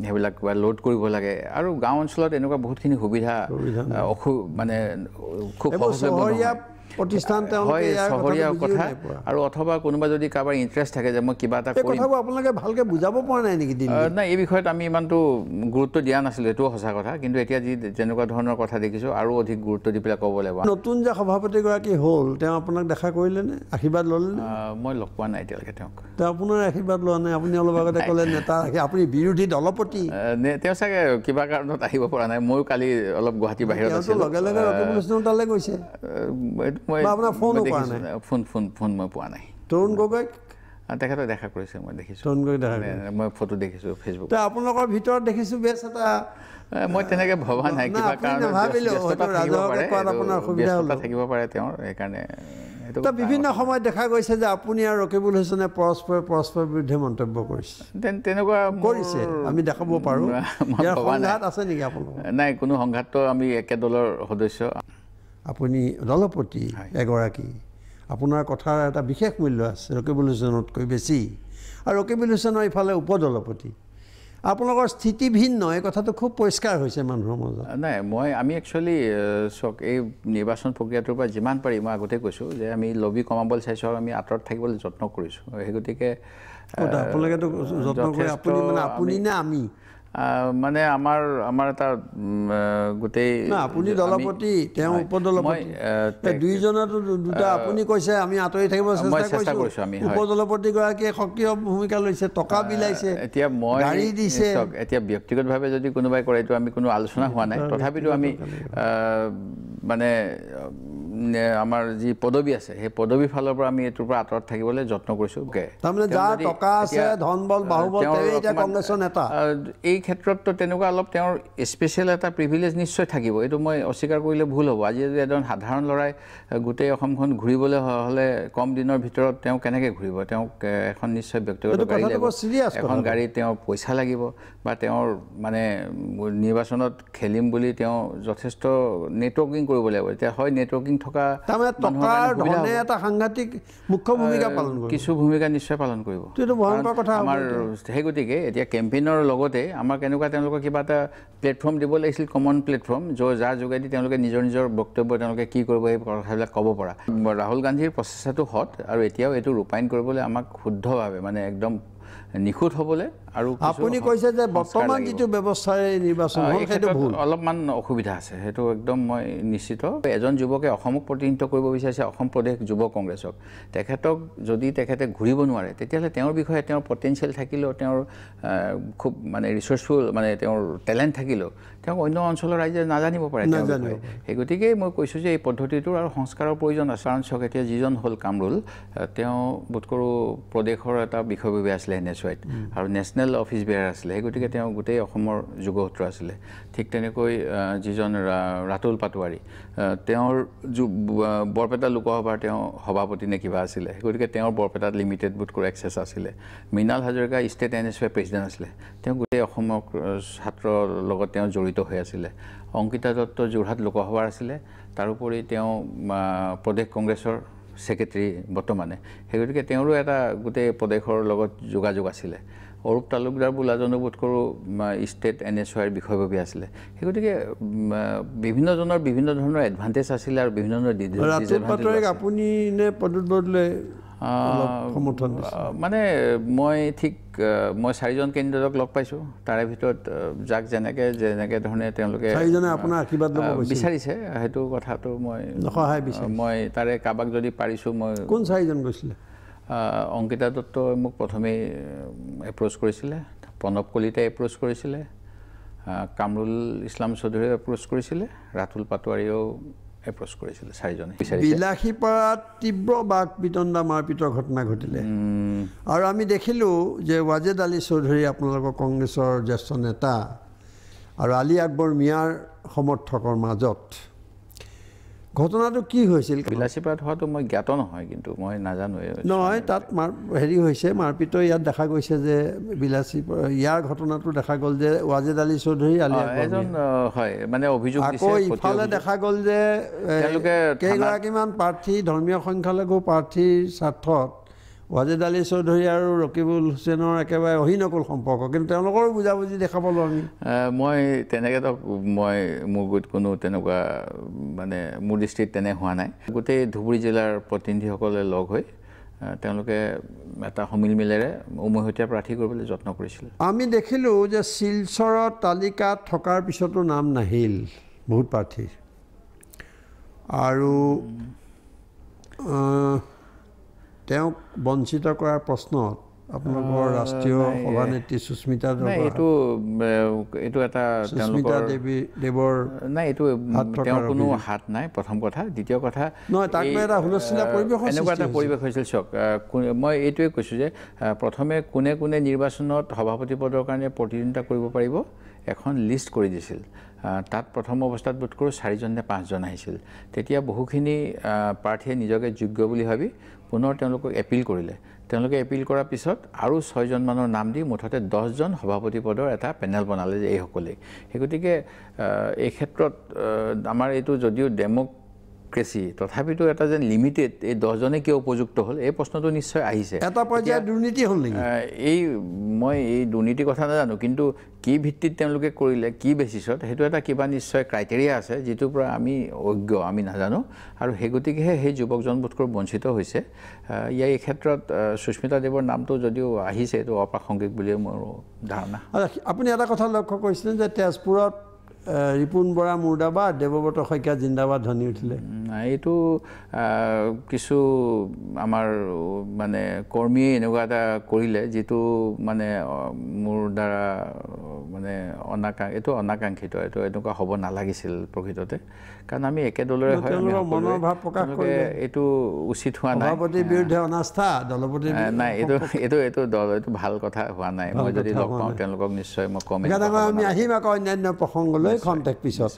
[SPEAKER 2] সেইবিলাক কিবা লোড কৰিব লাগে আৰু গাঁও অঞ্চলত এনেকুৱা বহুতখিনি সুবিধা মানে খুব
[SPEAKER 1] চহৰীয়া প্ৰতিষ্ঠান
[SPEAKER 2] হয় চহৰীয়া কথা আৰু অথবা কোনোবা যদি কাৰোবাৰ ইণ্টাৰেষ্ট থাকে যে মই কিবা এটা কৰিম
[SPEAKER 1] কথাবোৰ আপোনালোকে ভালকৈ বুজাব পৰা নাই নেকি
[SPEAKER 2] নাই এই বিষয়ত আমি ইমানটো গুৰুত্ব দিয়া নাছিলোঁ এইটোও সঁচা কথা কিন্তু এতিয়া যি যেনেকুৱা ধৰণৰ কথা দেখিছোঁ আৰু অধিক গুৰুত্ব দি পেলাই ক'ব লাগিব
[SPEAKER 1] নতুন যে সভাপতিগৰাকী হ'ল তেওঁ আপোনাক দেখা কৰিলেনে আশীৰ্বাদ ল'লেনে
[SPEAKER 2] মই লগ পোৱা নাই এতিয়ালৈকে তেওঁক
[SPEAKER 1] আপোনাৰ আশীৰ্বাদ লোৱা নাই আপুনি অলপ আগতে ক'লে নেতা আপুনি বিৰোধী দলপতি
[SPEAKER 2] তেওঁ চাগে কিবা কাৰণত আহিব পৰা নাই ময়ো কালি অলপ গুৱাহাটী বাহিৰত আছিলোঁ
[SPEAKER 1] লগে লগে ৰকিবুল হুছেইনৰ তালৈ গৈছে
[SPEAKER 2] মই পোৱা নাই
[SPEAKER 1] তৰুণ গগৈক
[SPEAKER 2] তেখেতে দেখা কৰিছে মই দেখিছোঁ
[SPEAKER 1] তৰুণ গগৈ দেখা
[SPEAKER 2] মই ফটো দেখিছোঁ ফেচবুক
[SPEAKER 1] আপোনালোকৰ ভিতৰত দেখিছোঁ বেছ এটা
[SPEAKER 2] মই তেনেকৈ ভবা নাই কিবা কাৰণত থাকিব পাৰে তেওঁৰ সেইকাৰণে
[SPEAKER 1] বিভিন্ন সময়ত দেখা গৈছে যে আপুনি আৰু ৰকিবুল হুছেইনে পৰস্পৰৰ বিৰুদ্ধে মন্তব্য কৰিছে
[SPEAKER 2] তেনেকুৱা
[SPEAKER 1] কৰিছে আমি দেখাব পাৰোঁ সংঘাত আছে নেকি আপোনালোকৰ
[SPEAKER 2] নাই কোনো সংঘাতটো আমি একে দলৰ সদস্য
[SPEAKER 1] আপুনি দলপতি এগৰাকী আপোনাৰ কথাৰ এটা বিশেষ মূল্য আছে ৰকিবুল হুছেইনতকৈ বেছি আৰু ৰকিবুল হুছেইনৰ ইফালে উপদলপতি আপোনালোকৰ স্থিতি ভিন্ন এই কথাটো খুব পৰিষ্কাৰ হৈছে মানুহৰ মাজত
[SPEAKER 2] নাই আমি একচুৱেলি চাওক এই নিৰ্বাচন প্ৰক্ৰিয়াটোৰ পৰা যিমান পাৰি মই আগতে কৈছোঁ যে আমি লবি কমাবলৈ চাইছোঁ আৰু আমি আঁতৰত থাকিবলৈ যত্ন কৰিছোঁ সেই গতিকে
[SPEAKER 1] আপোনালোকেতো যত্ন কৰি আপুনি নে আমি
[SPEAKER 2] মানে আমাৰ এটা গোটেই
[SPEAKER 1] আপুনি দলপতি তেওঁ উপদলপতি দুইজনতো দুটা আপুনি কৈছে আমি আঁতৰি থাকিব চেষ্টা কৰিছোঁ আমি উপদলপতিগৰাকীয়ে সক্ৰিয় ভূমিকা লৈছে টকা বিলাইছে
[SPEAKER 2] এতিয়া মই
[SPEAKER 1] গাড়ী দিছে
[SPEAKER 2] এতিয়া ব্যক্তিগতভাৱে যদি কোনোবাই কৰে এইটো আমি কোনো আলোচনা হোৱা নাই তথাপিতো আমি মানে আমাৰ যি পদবী আছে সেই পদবীৰ ফালৰ পৰা আমি এইটোৰ পৰা আঁতৰত থাকিবলৈ যত্ন কৰিছোঁ
[SPEAKER 1] তাৰমানে যাৰ টকা আছে ধন বল বাহুবল এতিয়া কংগ্ৰেছৰ নেতা
[SPEAKER 2] এই ক্ষেত্ৰততো তেনেকুৱা অলপ তেওঁৰ স্পেচিয়েল এটা প্ৰিভিলেজ নিশ্চয় থাকিব এইটো মই অস্বীকাৰ কৰিলে ভুল হ'ব আজি যদি এজন সাধাৰণ ল'ৰাই গোটেই অসমখন ঘূৰিবলৈ হ'লে কম দিনৰ ভিতৰত তেওঁ কেনেকৈ ঘূৰিব তেওঁক এখন নিশ্চয় ব্যক্তিগত গাড়ী লাগিব এখন গাড়ী তেওঁৰ পইচা লাগিব বা তেওঁৰ মানে নিৰ্বাচনত খেলিম বুলি তেওঁ যথেষ্ট নেটৱৰ্কিং কৰিব লাগিব এতিয়া হয় নেটৱৰ্কিং থকা
[SPEAKER 1] তাৰমানে টকাৰ ধনে এটা সাংঘাতিক মুখ্য ভূমিকা পালন কৰিব,
[SPEAKER 2] কিছু ভূমিকা নিশ্চয় পালন কৰিব।
[SPEAKER 1] এইটো ভয়ংকৰ কথা
[SPEAKER 2] আমাৰ সেই গতিকে এতিয়া কেম্পেইনৰ লগতে আমাক এনেকুৱা তেওঁলোকক কিবা এটা প্লেটফৰ্ম দিব লাগিছিল, কমন প্লেটফৰ্ম, যাৰ যোগেদি তেওঁলোকে নিজৰ নিজৰ বক্তব্য তেওঁলোকে কি কৰিব এই কথাবিলাক ক'ব পৰা। ৰাহুল গান্ধীৰ প্ৰচেষ্টাটো সৎ আৰু এতিয়াও এইটো ৰূপায়ণ কৰিবলৈ আমাক শুদ্ধভাৱে মানে একদম নিখুঁত হ'বলৈ আৰু
[SPEAKER 1] আপুনি কৈছে যে বৰ্তমান যিটো ব্যৱস্থাৰে নিৰ্বাচন হ'ল সেইটো ভুল,
[SPEAKER 2] অলপমান অসুবিধা আছে, সেইটো একদম মই নিশ্চিত। এজন যুৱকে অসমক প্ৰতিনিধিত্ব কৰিব বিচাৰিছে, অসম প্ৰদেশ যুৱ কংগ্ৰেছক, তেখেতক যদি তেখেতে ঘূৰিব নোৱাৰে তেতিয়াহ'লে তেওঁৰ বিষয়ে তেওঁৰ পটেঞ্চিয়েল থাকিলেও, তেওঁৰ খুব মানে ৰিচৰ্চফুল মানে তেওঁৰ টেলেণ্ট থাকিলেও তেওঁক অন্য অঞ্চলৰ ৰাইজে নাজানিব পাৰে। সেই গতিকেই মই কৈছোঁ যে এই পদ্ধতিটোৰ আৰু সংস্কাৰৰ প্ৰয়োজন আছে। কাৰণ চাওক এতিয়া যিজন হ'ল কামৰুল, তেওঁ বোধ কৰোঁ প্ৰদেশৰ এটা বিষয়ববীয়া আছিলে NSYত আৰু নেশ্যনেল অফিচ বেয়াৰ আছিলে, সেই গতিকে তেওঁ গোটেই অসমৰ যুগসূত্ৰ আছিলে। ঠিক তেনেকৈ যিজন ৰাতুল পাটোৱাৰী, তেওঁৰ বৰপেটা লোকসভাৰ তেওঁ সভাপতি নে কিবা আছিলে, সেই গতিকে তেওঁৰ বৰপেটাত লিমিটেড বোধ কৰোঁ এক্সেছ আছিলে। Mrinal Hazarika state NSY president আছিলে, তেওঁ গোটেই অসমৰ ছাত্ৰৰ লগত তেওঁ জড়িত হৈ আছিলে। অংকিতা দত্ত যোৰহাট লোকসভাৰ আছিলে, তাৰোপৰি তেওঁ প্ৰদেশ কংগ্ৰেছৰ ছেক্ৰেটাৰী বৰ্তমানে, সেই গতিকে তেওঁৰো এটা গোটেই প্ৰদেশৰ লগত যোগাযোগ আছিলে। অৰূপ তালুকদাৰ বোলাজনো বোধ কৰোঁ ষ্টেট NSYৰ বিষয়ববী আছিলে। সেই গতিকে বিভিন্নজনৰ বিভিন্ন ধৰণৰ এডভান্টেজ আছিলে আৰু বিভিন্ন ধৰণৰ ডিছএডভান্টেজ।
[SPEAKER 1] আপুনি নে প্ৰদ্যুৎ বৰদলৈ সমৰ্থন
[SPEAKER 2] মানে মই 4জন কেণ্ডিডেটক লগ পাইছোঁ, তাৰে ভিতৰত যাক যেনেকৈ ধৰণে তেওঁলোকে বিচাৰিছে সেইটো কথাটো মই তাৰে কাৰোবাক যদি পাৰিছোঁ মই।
[SPEAKER 1] কোন 4জন গৈছিলে?
[SPEAKER 2] অংকিতা দত্তই মোক প্ৰথমেই এপ্ৰ'চ কৰিছিলে, প্ৰণৱ কলিতাই এপ্ৰ'চ কৰিছিলে, কামৰুল ইছলাম চৌধুৰীয়ে এপ্ৰ'চ কৰিছিলে, ৰাতুল পাটোৱাৰীয়েও এপ্ৰ'চ কৰিছিলে। 4জনে বিচাৰিছে।
[SPEAKER 1] বিলাসীপাৰাত তীব্ৰ বাক বিতণ্ডা মাৰপিটৰ ঘটনা ঘটিলে আৰু আমি দেখিলোঁ যে ৱাজেদ আলী চৌধুৰী আপোনালোকৰ কংগ্ৰেছৰ জ্যেষ্ঠ নেতা আৰু আলী আকবৰ মিয়াৰ সমৰ্থকৰ মাজত ঘটনাটো কি হৈছিল?
[SPEAKER 2] বিলাসীপাৰাত হোৱাটো মই জ্ঞাত নহয়, কিন্তু মই নাজানো।
[SPEAKER 1] নহয়, তাত হেৰি হৈছে মাৰপিটৰ, ইয়াত দেখা গৈছে যে বিলাসীপাৰা ইয়াৰ ঘটনাটো দেখা গ'ল যে ৱাজেদ আলী চৌধুৰী
[SPEAKER 2] এজন হয় মানে অভিযোগ দিছে।
[SPEAKER 1] আকৌ ইফালে দেখা গ'ল যে কেইগৰাকীমান প্ৰাৰ্থী, ধৰ্মীয় সংখ্যালঘু প্ৰাৰ্থীৰ স্বাৰ্থত ৱাজেদ আলী চৌধুৰী আৰু ৰকিবুল হুছেইনৰ একেবাৰে অহিনকুল সম্পৰ্ক, কিন্তু তেওঁলোকৰো বুজাবুজি দেখা পালোঁ আমি।
[SPEAKER 2] মই তেনেকৈ মোৰ কোনো তেনেকুৱা মানে মোৰ দৃষ্টিত তেনে হোৱা নাই। গোটেই ধুবুৰী জিলাৰ প্ৰতিনিধিসকলে লগ হৈ তেওঁলোকে এটা সমিলমিলেৰে উমৈহতীয়া প্ৰাৰ্থী কৰিবলৈ যত্ন কৰিছিল।
[SPEAKER 1] আমি দেখিলোঁ যে শিলচৰৰ তালিকাত থকাৰ পিছতো নাম নাহিল বহুত প্ৰাৰ্থীৰ, আৰু তেওঁক বঞ্চিত কৰাৰ প্ৰশ্নত আপোনালোকৰ ৰাষ্ট্ৰীয় সভানেত্ৰী সুস্মিতা দেৱৰ
[SPEAKER 2] তেওঁৰ কোনো হাত নাই, প্ৰথম কথা। দ্বিতীয় কথা,
[SPEAKER 1] এনেকুৱা
[SPEAKER 2] এটা পৰিৱেশ হৈছিল। চাওক, মই এইটোৱে কৈছোঁ যে প্ৰথমে কোনে কোনে নিৰ্বাচনত সভাপতি পদৰ কাৰণে প্ৰতিদ্বন্দ্বিতা কৰিব পাৰিব এখন লিষ্ট কৰি দিছিল। তাত প্ৰথম অৱস্থাত বোধ কৰোঁ 4জন নে 5জন আহিছিল। তেতিয়া বহুখিনি প্ৰাৰ্থীয়ে নিজকে যোগ্য বুলি ভাবি পুনৰ তেওঁলোকক এপিল কৰিলে। তেওঁলোকে এপিল কৰাৰ পিছত আৰু 6জনমানৰ নাম দি মুঠতে 10জন সভাপতি পদৰ এটা পেনেল বনালে যে এইসকলেই। সেই গতিকে এই ক্ষেত্ৰত আমাৰ এইটো যদিও ডেম'ক্ৰেচি, তথাপিতো এটা যেন লিমিটেড, এই 10জনে কিয় উপযুক্ত হ'ল এই প্ৰশ্নটো নিশ্চয় আহিছে।
[SPEAKER 1] এটা পৰ্যায়ত দুৰ্নীতি হ'ল নেকি?
[SPEAKER 2] মই এই দুৰ্নীতিৰ কথা নাজানো, কিন্তু কি ভিত্তিত তেওঁলোকে কৰিলে, কি বেচিছত, সেইটো এটা কিবা নিশ্চয় ক্ৰাইটেৰিয়া আছে, যিটোৰ পৰা আমি অজ্ঞ, আমি নাজানো। আৰু সেই গতিকেহে সেই যুৱকজন বোধ কৰোঁ বঞ্চিত হৈছে। এই ক্ষেত্ৰত সুস্মিতা দেৱৰ নামটো যদিও আহিছে, এইটো অপ্ৰাসংগিক বুলিয়ে মোৰ ধাৰণা।
[SPEAKER 1] আপুনি এটা কথা লক্ষ্য কৰিছিলে যে তেজপুৰত ৰিপুণ বৰা মুৰ্দাবাদ, দেৱব্ৰত শইকীয়া জিন্দাবাদ ধ্বনি উঠিলে।
[SPEAKER 2] এইটো কিছু আমাৰ মানে কৰ্মীয়ে এনেকুৱা এটা কৰিলে, যিটো মানে মোৰ দ্বাৰা মানে এইটো অনাকাংক্ষিত, এইটো এনেকুৱা হ'ব নালাগিছিল প্ৰকৃততে। কাৰণ আমি একে দলৰে হয়,
[SPEAKER 1] মনৰ ভাৱ প্ৰকাশ কৰিলে,
[SPEAKER 2] এইটো উচিত হোৱা নাই।
[SPEAKER 1] সভাপতিৰ বিৰুদ্ধে অনাস্থা, দলপতিৰ
[SPEAKER 2] নাই, এইটো ভাল কথা হোৱা নাই। মই যদি লগ পাওঁ তেওঁলোকক নিশ্চয় মই কম।
[SPEAKER 1] আমি আহিম আকৌ অন্যান্য প্ৰসংগলৈ খন্তেক পিছত।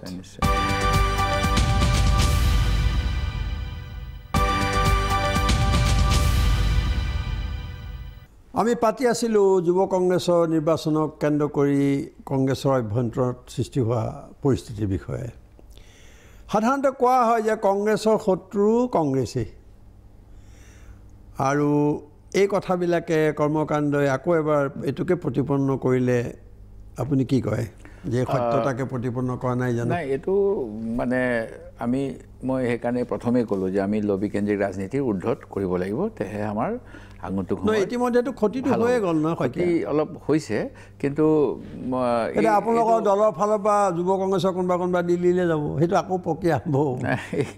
[SPEAKER 1] আমি পাতি আছিলোঁ যুৱ কংগ্ৰেছৰ নিৰ্বাচনক কেন্দ্ৰ কৰি কংগ্ৰেছৰ অভ্যন্তৰত সৃষ্টি হোৱা পৰিস্থিতিৰ বিষয়ে। সাধাৰণতে কোৱা হয় যে কংগ্ৰেছৰ শত্ৰু কংগ্ৰেছেই আৰু এই কথাবিলাকে কৰ্মকাণ্ডই আকৌ এবাৰ এইটোকে প্ৰতিপন্ন কৰিলে আপুনি কি কয় যে সত্যতাকে প্ৰতিপন্ন কৰা নাই জানো
[SPEAKER 2] নাই এইটো মানে মই সেইকাৰণে প্ৰথমেই ক'লোঁ যে আমি লবিকেন্দ্ৰিক ৰাজনীতিৰ ঊৰ্ধত কৰিব লাগিব তেহে আমাৰ আগন্তুক
[SPEAKER 1] ইতিমধ্যেতো ক্ষতিটো হৈয়ে গ'ল নহয়
[SPEAKER 2] ক্ষতি অলপ হৈছে কিন্তু
[SPEAKER 1] এতিয়া আপোনালোকৰ দলৰ ফালৰ পৰা যুৱ কংগ্ৰেছৰ কোনোবা দিল্লীলৈ যাব সেইটো আকৌ প্ৰক্ৰিয়া হ'ব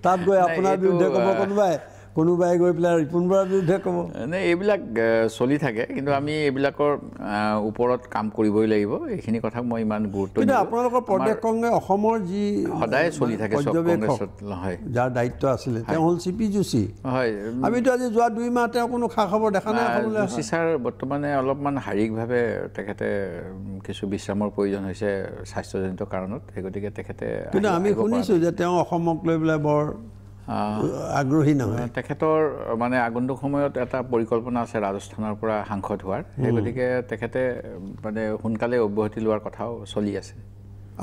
[SPEAKER 1] তাত গৈ আপোনাৰ বিৰুদ্ধে ক'ব কোনোবাই গৈ পেলাই ৰিপুণ বৰাৰ বিৰুদ্ধে ক'ব
[SPEAKER 2] নাই এইবিলাক চলি থাকে কিন্তু আমি এইবিলাকৰ ওপৰত কাম কৰিবই লাগিব এইখিনি কথা মই ইমান গুৰুত্ব
[SPEAKER 1] কিন্তু আপোনালোকৰ প্ৰদেশ কংগ্ৰেছ অসমৰ যি
[SPEAKER 2] সদায় চলি থাকে কংগ্ৰেছত নহয়
[SPEAKER 1] যাৰ দায়িত্ব আছিলে তেওঁ হ'ল CP যোশী
[SPEAKER 2] হয়
[SPEAKER 1] আমিতো আজি যোৱা 2 মাহ তেওঁ কোনো খা খবৰ দেখা নাই
[SPEAKER 2] যোশী ছাৰ বৰ্তমানে অলপমান শাৰীৰিকভাৱে তেখেতে কিছু বিশ্ৰামৰ প্ৰয়োজন হৈছে স্বাস্থ্যজনিত কাৰণত সেই গতিকে তেখেতে
[SPEAKER 1] কিন্তু আমি শুনিছোঁ যে তেওঁ অসমক লৈ পেলাই বৰ আগ্ৰহী নহয়
[SPEAKER 2] তেখেতৰ মানে আগন্তুক সময়ত এটা পৰিকল্পনা আছে ৰাজস্থানৰ পৰা সাংসদ হোৱাৰ সেই গতিকে তেখেতে মানে সোনকালে অব্যাহতি লোৱাৰ কথাও চলি আছে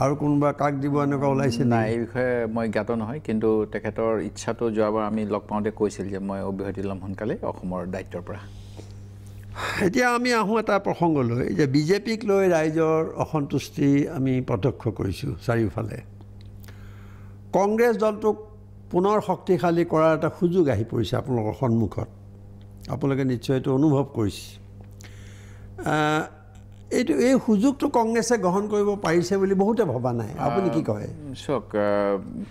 [SPEAKER 1] আৰু কোনোবা কাক দিব এনেকুৱা ওলাইছে
[SPEAKER 2] নাই এই বিষয়ে মই জ্ঞাত নহয় কিন্তু তেখেতৰ ইচ্ছাটো যোৱাবাৰ আমি লগ পাওঁতে কৈছিল যে মই অব্যাহতি ল'ম সোনকালে অসমৰ দায়িত্বৰ পৰা
[SPEAKER 1] এতিয়া আমি আহোঁ এটা প্ৰসংগলৈ যে বিজেপিক লৈ ৰাইজৰ অসন্তুষ্টি আমি প্ৰত্যক্ষ কৰিছোঁ চাৰিওফালে কংগ্ৰেছ দলটোক পুনৰ শক্তিশালী কৰাৰ এটা সুযোগ আহি পৰিছে আপোনালোকৰ সন্মুখত আপোনালোকে নিশ্চয় এইটো অনুভৱ কৰিছে এই সুযোগটো কংগ্ৰেছে গ্ৰহণ কৰিব পাৰিছে বুলি বহুতে ভবা নাই আপুনি কি কয়
[SPEAKER 2] চাওক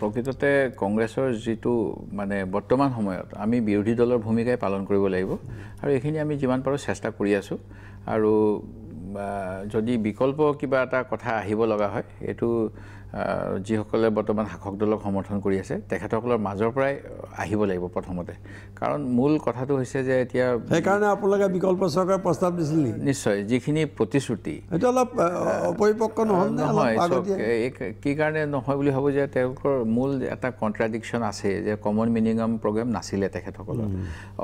[SPEAKER 2] প্ৰকৃততে কংগ্ৰেছৰ যিটো মানে বৰ্তমান সময়ত আমি বিৰোধী দলৰ ভূমিকাই পালন কৰিব লাগিব আৰু এইখিনি আমি যিমান পাৰোঁ চেষ্টা কৰি আছোঁ আৰু যদি বিকল্প কিবা এটা কথা আহিব লগা হয় এইটো যিসকলে বৰ্তমান শাসক দলক সমৰ্থন কৰি আছে তেখেতসকলৰ মাজৰ পৰাই আহিব লাগিব প্ৰথমতে কাৰণ মূল কথাটো হৈছে যে এতিয়া
[SPEAKER 1] সেইকাৰণে আপোনালোকে বিকল্প চৰকাৰ প্ৰস্তাৱ দিছিল
[SPEAKER 2] নিশ্চয় যিখিনি প্ৰতিশ্ৰুতি
[SPEAKER 1] এইটো অলপ অপৰিপক্ক নহ'ল
[SPEAKER 2] নহয় কি কাৰণে নহয় বুলি ভাবোঁ যে তেওঁলোকৰ মূল এটা কণ্ট্ৰাডিকশ্যন আছে যে কমন মিনিমাম প্ৰগ্ৰেম নাছিলে তেখেতসকলৰ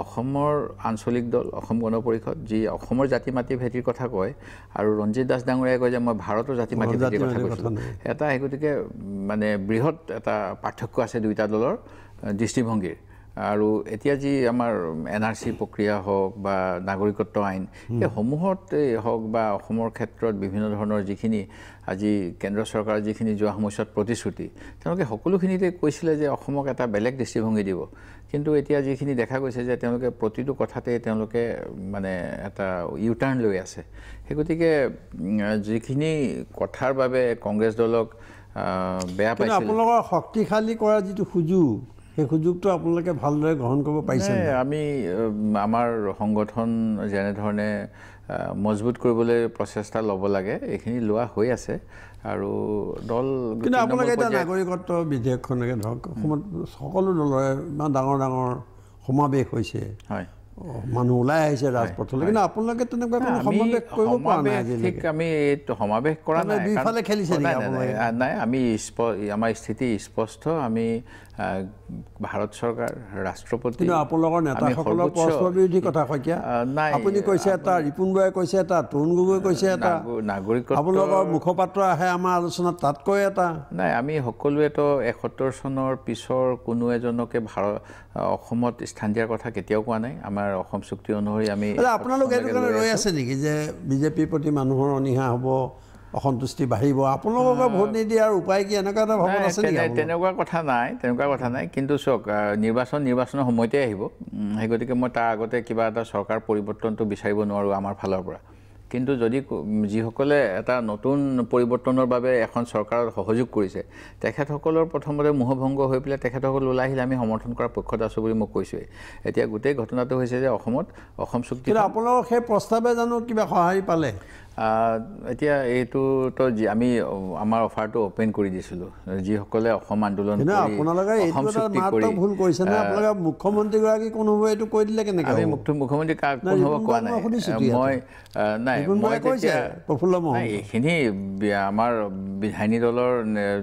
[SPEAKER 2] অসমৰ আঞ্চলিক দল অসম গণ পৰিষদ যি অসমৰ জাতি মাতি ভেটিৰ কথা কয় আৰু ৰঞ্জিত দাস ডাঙৰীয়াই কয় যে মই ভাৰতৰ জাতি মাতি ভেটিৰ কথা কৈছোঁ এটা গতিকে মানে বৃহৎ এটা পাৰ্থক্য আছে দুইটা দলৰ দৃষ্টিভংগীৰ আৰু এতিয়া যি আমাৰ NRC প্ৰক্ৰিয়া হওক বা নাগৰিকত্ব আইন এই সমূহতে হওক বা অসমৰ ক্ষেত্ৰত বিভিন্ন ধৰণৰ যিখিনি আজি কেন্দ্ৰ চৰকাৰৰ যিখিনি যোৱা সময়ছোৱাত প্ৰতিশ্ৰুতি তেওঁলোকে সকলোখিনিতে কৈছিলে যে অসমক এটা বেলেগ দৃষ্টিভংগী দিব কিন্তু এতিয়া যিখিনি দেখা গৈছে যে তেওঁলোকে প্ৰতিটো কথাতে তেওঁলোকে মানে এটা ইউটাৰ্ণ লৈ আছে সেই গতিকে যিখিনি কথাৰ বাবে কংগ্ৰেছ দলক বেয়া পাইছিল
[SPEAKER 1] আপোনালোকৰ শক্তিশালী কৰাৰ যিটো সুযোগ সেই সুযোগটো আপোনালোকে ভালদৰে গ্ৰহণ কৰিব পাৰিছে
[SPEAKER 2] আমি আমাৰ সংগঠন যেনেধৰণে মজবুত কৰিবলৈ প্ৰচেষ্টা ল'ব লাগে এইখিনি লোৱা হৈ আছে আৰু দল
[SPEAKER 1] কিন্তু আপোনালোকে এতিয়া নাগৰিকত্ব বিধেয়কখনকে ধৰক অসমত সকলো দলৰে ইমান ডাঙৰ ডাঙৰ সমাৱেশ হৈছে
[SPEAKER 2] হয়
[SPEAKER 1] মানুহ ওলাই আহিছে ৰাজপথলৈ কিন্তু আপোনালোকে তেনেকুৱা কোনো সমাৱেশ কৰিব পৰা নাই
[SPEAKER 2] ঠিক আমি সমাৱেশ কৰা নাই
[SPEAKER 1] দুইফালে খেলিছে
[SPEAKER 2] নাই আমি আমাৰ স্থিতি স্পষ্ট আমি ভাৰত চৰকাৰ ৰাষ্ট্ৰপতি
[SPEAKER 1] কিন্তু আপোনালোকৰ নেতাসকলৰ পৰস্পৰ বিৰোধী কথা শইকীয়া
[SPEAKER 2] নাই
[SPEAKER 1] আপুনি কৈছে এটা ৰিপুণ বৰাই কৈছে এটা তৰুণ গগৈ কৈছে এটা
[SPEAKER 2] নাগৰিকত্ব
[SPEAKER 1] আপোনালোকৰ মুখপাত্ৰ আহে আমাৰ আলোচনাত তাতকৈ এটা
[SPEAKER 2] নাই আমি সকলোৱেতো 71 চনৰ পিছৰ কোনো এজনকে অসমত স্থান দিয়াৰ কথা কেতিয়াও কোৱা নাই আমাৰ অসম চুক্তি অনুসৰি আমি
[SPEAKER 1] আপোনালোক এইটো কাৰণে ৰৈ আছে নেকি যে বিজেপিৰ প্ৰতি মানুহৰ অনীহা হ'ব অসন্তুষ্টি বাঢ়িব আপোনালোকক ভোট নিদিয়াৰ উপায় কি এনেকুৱা এটা ভাৱনা আছে নেকি
[SPEAKER 2] তেনেকুৱা কথা নাই কিন্তু চাওক নিৰ্বাচনৰ সময়তে আহিব সেই গতিকে মই তাৰ আগতে কিবা এটা চৰকাৰ পৰিৱৰ্তনটো বিচাৰিব নোৱাৰোঁ আমাৰ ফালৰ পৰা কিন্তু যদি যিসকলে এটা নতুন পৰিৱৰ্তনৰ বাবে এখন চৰকাৰত সহযোগ কৰিছে তেখেতসকলৰ প্ৰথমতে মোহভংগ হৈ পেলাই তেখেতসকল ওলাই আহিলে আমি সমৰ্থন কৰাৰ পক্ষত আছোঁ বুলি মই কৈছোঁৱেই এতিয়া গোটেই ঘটনাটো হৈছে যে অসম চুক্তি
[SPEAKER 1] আপোনালোকৰ সেই প্ৰস্তাৱে জানো কিবা সঁহাৰি পালে
[SPEAKER 2] এতিয়া এইটোতো আমি আমাৰ অফাৰটো অপেন কৰি দিছিলোঁ যিসকলে অসম আন্দোলন
[SPEAKER 1] মুখ্যমন্ত্ৰীগৰাকী কোন হ'ব এইটো কৈ দিলে কেনেকৈ
[SPEAKER 2] আমি মুখ্যমন্ত্ৰী কাক কোন হ'ব কোৱা নাই মই এইখিনি আমাৰ বিধায়িনী দলৰ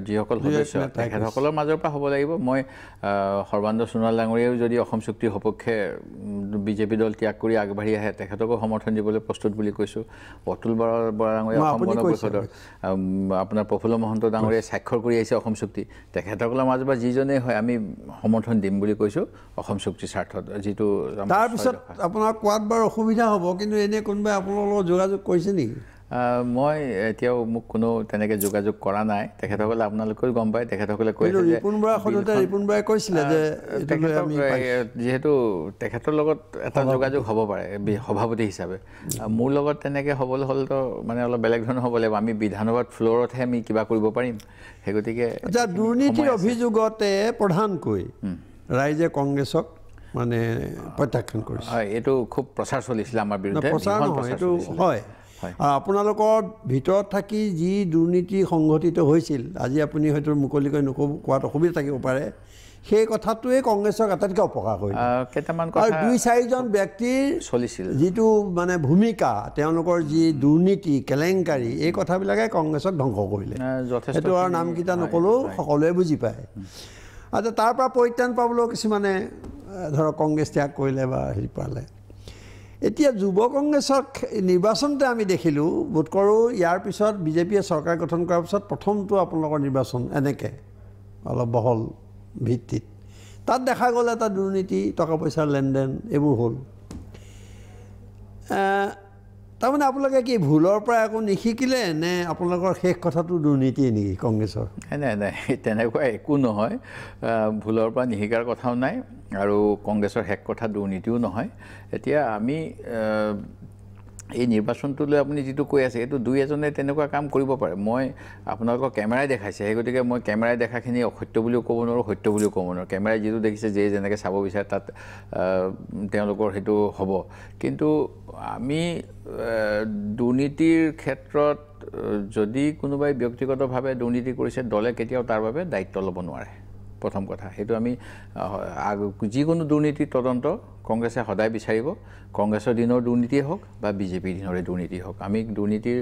[SPEAKER 2] যিসকল সদস্য তেখেতসকলৰ মাজৰ পৰা হ'ব লাগিব মই সৰ্বানন্দ সোণোৱাল ডাঙৰীয়াও যদি অসম চুক্তিৰ সপক্ষে বিজেপি দল ত্যাগ কৰি আগবাঢ়ি আহে তেখেতকো সমৰ্থন দিবলৈ প্ৰস্তুত বুলি কৈছোঁ অতুল বৰা ডাঙৰীয়া অসম গণ পৰিষদৰ আপোনাৰ প্ৰফুল্ল মহন্ত ডাঙৰীয়াই স্বাক্ষৰ কৰি আহিছে অসম চুক্তি তেখেতসকলৰ মাজৰ পৰা যিজনেই হয় আমি সমৰ্থন দিম বুলি কৈছোঁ অসম চুক্তিৰ স্বাৰ্থত যিটো
[SPEAKER 1] তাৰপিছত আপোনাৰ কোৱাত বাৰু অসুবিধা হ'ব কিন্তু এনে কোনোবাই আপোনালোকৰ লগত যোগাযোগ কৰিছে নেকি
[SPEAKER 2] মই এতিয়াও মোক কোনো তেনেকৈ যোগাযোগ কৰা নাই তেখেতসকলে আপোনালোকেও গম পায় তেখেতসকলে কৈছে যে
[SPEAKER 1] ৰিপুণ বৰাই কৈছিলে যে
[SPEAKER 2] যিহেতু তেখেতৰ লগত এটা যোগাযোগ হ'ব পাৰে সভাপতি হিচাপে মোৰ লগত তেনেকৈ হ'বলৈ হ'লেতো মানে অলপ বেলেগ ধৰণৰ হ'ব লাগিব আমি বিধানসভাত ফ্ল'ৰতহে আমি কিবা কৰিব পাৰিম সেই গতিকে
[SPEAKER 1] দুৰ্নীতিৰ অভিযোগতে প্ৰধানকৈ ৰাইজে কংগ্ৰেছক মানে প্ৰত্যাখ্যান কৰিছে
[SPEAKER 2] হয় এইটো খুব প্ৰচাৰ চলিছিলে আমাৰ বিৰুদ্ধে
[SPEAKER 1] প্ৰচাৰ নহয় এইটো হয় আপোনালোকৰ ভিতৰত থাকি যি দুৰ্নীতি সংঘটিত হৈছিল আজি আপুনি হয়তো মুকলিকৈ কোৱাত অসুবিধা থাকিব পাৰে সেই কথাটোৱে কংগ্ৰেছক আটাইতকৈ অপকাৰ কৰিলে
[SPEAKER 2] কেইটামান
[SPEAKER 1] আৰু 2-4জন ব্যক্তিৰ
[SPEAKER 2] চলিছিল
[SPEAKER 1] যিটো মানে ভূমিকা তেওঁলোকৰ যি দুৰ্নীতি কেলেংকাৰী এই কথাবিলাকে কংগ্ৰেছক ধ্বংস কৰিলে সেইটো আৰু নামকেইটা নকলেও সকলোৱে বুজি পায় আচ্ছা তাৰ পৰা পৰিত্ৰাণ পাবলৈও কিছুমানে ধৰক কংগ্ৰেছ ত্যাগ কৰিলে বা হেৰি পালে এতিয়া যুৱ কংগ্ৰেছক নিৰ্বাচনতে আমি দেখিলোঁ বোধ কৰোঁ ইয়াৰ পিছত বিজেপিয়ে চৰকাৰ গঠন কৰাৰ পিছত প্ৰথমটো আপোনালোকৰ নিৰ্বাচন এনেকৈ অলপ বহল ভিত্তিত তাত দেখা গ'ল এটা দুৰ্নীতি টকা পইচাৰ লেনদেন এইবোৰ হ'ল তাৰমানে আপোনালোকে কি ভুলৰ পৰা একো নিশিকিলে নে আপোনালোকৰ শেষ কথাটো দুৰ্নীতিয়ে নেকি কংগ্ৰেছৰ
[SPEAKER 2] নাই নাই তেনেকুৱা একো নহয় ভুলৰ পৰা নিশিকাৰ কথাও নাই আৰু কংগ্ৰেছৰ শেষ কথা দুৰ্নীতিও নহয় এতিয়া আমি এই নিৰ্বাচনটো লৈ আপুনি যিটো কৈ আছে এইটো দুই এজনে তেনেকুৱা কাম কৰিব পাৰে মই আপোনালোকৰ কেমেৰাই দেখাইছে সেই গতিকে মই কেমেৰাই দেখাখিনি অসত্য বুলিও ক'ব নোৱাৰোঁ সত্য বুলিও ক'ব নোৱাৰোঁ কেমেৰাই যিটো দেখিছে যে যেনেকৈ চাব বিচাৰে তাত তেওঁলোকৰ সেইটো হ'ব কিন্তু আমি দুৰ্নীতিৰ ক্ষেত্ৰত যদি কোনোবাই ব্যক্তিগতভাৱে দুৰ্নীতি কৰিছে দলে কেতিয়াও তাৰ বাবে দায়িত্ব ল'ব নোৱাৰে প্ৰথম কথা সেইটো আমি যিকোনো দুৰ্নীতিৰ তদন্ত কংগ্ৰেছে সদায় বিচাৰিব কংগ্ৰেছৰ দিনৰ দুৰ্নীতিয়ে হওক বা বিজেপিৰ দিনৰে দুৰ্নীতি হওক আমি দুৰ্নীতিৰ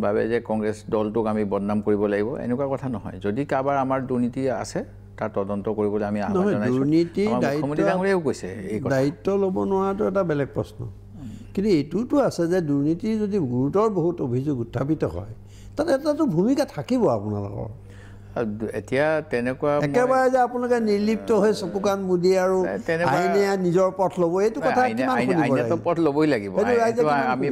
[SPEAKER 2] বাবে যে কংগ্ৰেছ দলটোক আমি বদনাম কৰিব লাগিব এনেকুৱা কথা নহয় যদি কাৰোবাৰ আমাৰ দুৰ্নীতি আছে তাৰ তদন্ত কৰিবলৈ আমি আহ্বান জনাইছোঁ মুখ্যমন্ত্ৰী ডাঙৰীয়াও কৈছে এই
[SPEAKER 1] দায়িত্ব ল'ব নোৱাৰাটো এটা বেলেগ প্ৰশ্ন কিন্তু এইটোতো আছে যে দুৰ্নীতিৰ যদি গুৰুতৰ বহুত অভিযোগ উত্থাপিত হয় তাত এটাতো ভূমিকা থাকিব আপোনালোকৰ
[SPEAKER 2] এতিয়া তেনেকুৱা
[SPEAKER 1] একেবাৰে যে আপোনালোকে নিৰ্লিপ্ত হৈ চকু কাণ মুদি আৰু আইনে নিজৰ পথ ল'ব এইটো কথা
[SPEAKER 2] আইনেতো পথ ল'বই লাগিব আমি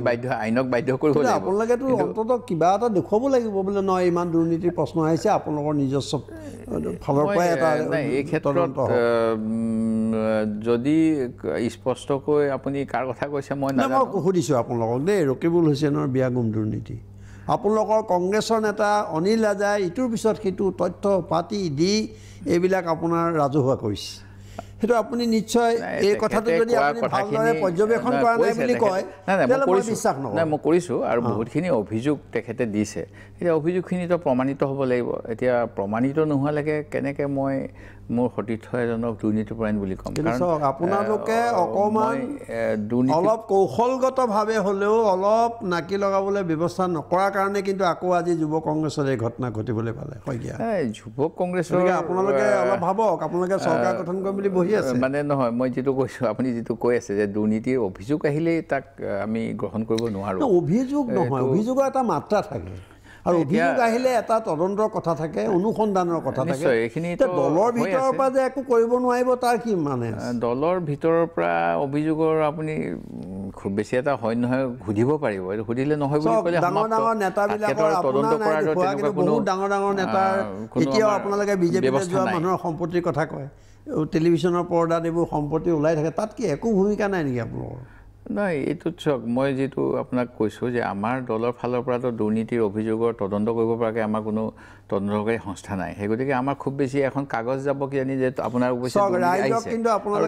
[SPEAKER 2] আইনক বাধ্য কৰিব লাগিব
[SPEAKER 1] আপোনালোকেতো অন্ততঃ কিবা এটা দেখুৱাব লাগিব বোলে নহয় ইমান দুৰ্নীতিৰ প্ৰশ্ন আহিছে আপোনালোকৰ নিজস্ব ফালৰ পৰাই এটা
[SPEAKER 2] এই ক্ষেত্ৰত যদি স্পষ্টকৈ আপুনি কাৰ কথা কৈছে মই
[SPEAKER 1] সুধিছোঁ আপোনালোকক দেই ৰকিবুল হুছেইনৰ বিয়াগুম দুৰ্নীতি আপোনালোকৰ কংগ্ৰেছৰ নেতা অনিল ৰাজাই ইটোৰ পিছত সিটো তথ্য পাতি দি এইবিলাক আপোনাৰ ৰাজহুৱা কৰিছে সেইটো আপুনি নিশ্চয় এই কথাটো যদি আপুনি ভালদৰে পৰ্যবেক্ষণ কৰা নাই বুলি কয় তেতিয়াহ'লে মই বিশ্বাস নকৰোঁ
[SPEAKER 2] নাই মই কৰিছোঁ আৰু বহুতখিনি অভিযোগ তেখেতে দিছে এতিয়া অভিযোগখিনিতো প্ৰমাণিত হ'ব লাগিব এতিয়া প্ৰমাণিত নোহোৱালৈকে কেনেকৈ মই মোৰ সতীৰ্থ এজনক দুৰ্নীতিপৰায়ণ বুলি ক'ম
[SPEAKER 1] কাৰণ আপোনালোকে অকণমান অলপ কৌশলগতভাৱে হ'লেও অলপ নাকি লগাবলৈ ব্যৱস্থা নকৰাৰ কাৰণে কিন্তু আকৌ আজি যুৱ কংগ্ৰেছৰ এই ঘটনা ঘটিবলৈ পালে শইকীয়া
[SPEAKER 2] যুৱ কংগ্ৰেছৰ
[SPEAKER 1] আপোনালোকে অলপ ভাবক আপোনালোকে চৰকাৰ গঠন কৰিম বুলি বহি আছে
[SPEAKER 2] মানে নহয় মই যিটো কৈছোঁ আপুনি যিটো কৈ আছে যে দুৰ্নীতিৰ অভিযোগ আহিলেই তাক আমি গ্ৰহণ কৰিব নোৱাৰোঁ
[SPEAKER 1] অভিযোগ নহয় অভিযোগৰ এটা মাত্ৰা থাকে আৰু অভিযোগ আহিলে এটা তদন্তৰ কথা থাকে অনুসন্ধানৰ কথা থাকে দলৰ ভিতৰৰ পৰা যে একো কৰিব নোৱাৰিব তাৰ কি মানে
[SPEAKER 2] দলৰ ভিতৰৰ পৰা অভিযোগৰ আপুনি খুব বেছি এটা হয় নহয় সুধিব পাৰিব এইটো সুধিলে নহয় বুলি ক'লে
[SPEAKER 1] ডাঙৰ ডাঙৰ নেতাবিলাকৰ
[SPEAKER 2] তদন্ত কৰাৰ
[SPEAKER 1] বহুত ডাঙৰ ডাঙৰ নেতাৰ এতিয়াও আপোনালোকে বিজেপিলৈ যোৱা মানুহৰ সম্পত্তিৰ কথা কয় টেলিভিশ্যনৰ পৰ্দাত এইবোৰ সম্পত্তি ওলাই থাকে তাত কি একো ভূমিকা নাই নেকি আপোনালোকৰ
[SPEAKER 2] নাই এইটোত চাওক মই যিটো আপোনাক কৈছোঁ যে আমাৰ দলৰ ফালৰ পৰাতো দুৰ্নীতিৰ অভিযোগৰ তদন্ত কৰিব পৰাকৈ আমাৰ কোনো তদন্তকাৰী সংস্থা নাই সেই গতিকে আমাৰ খুব বেছি এখন কাগজ যাব কিজানি যে আপোনাৰ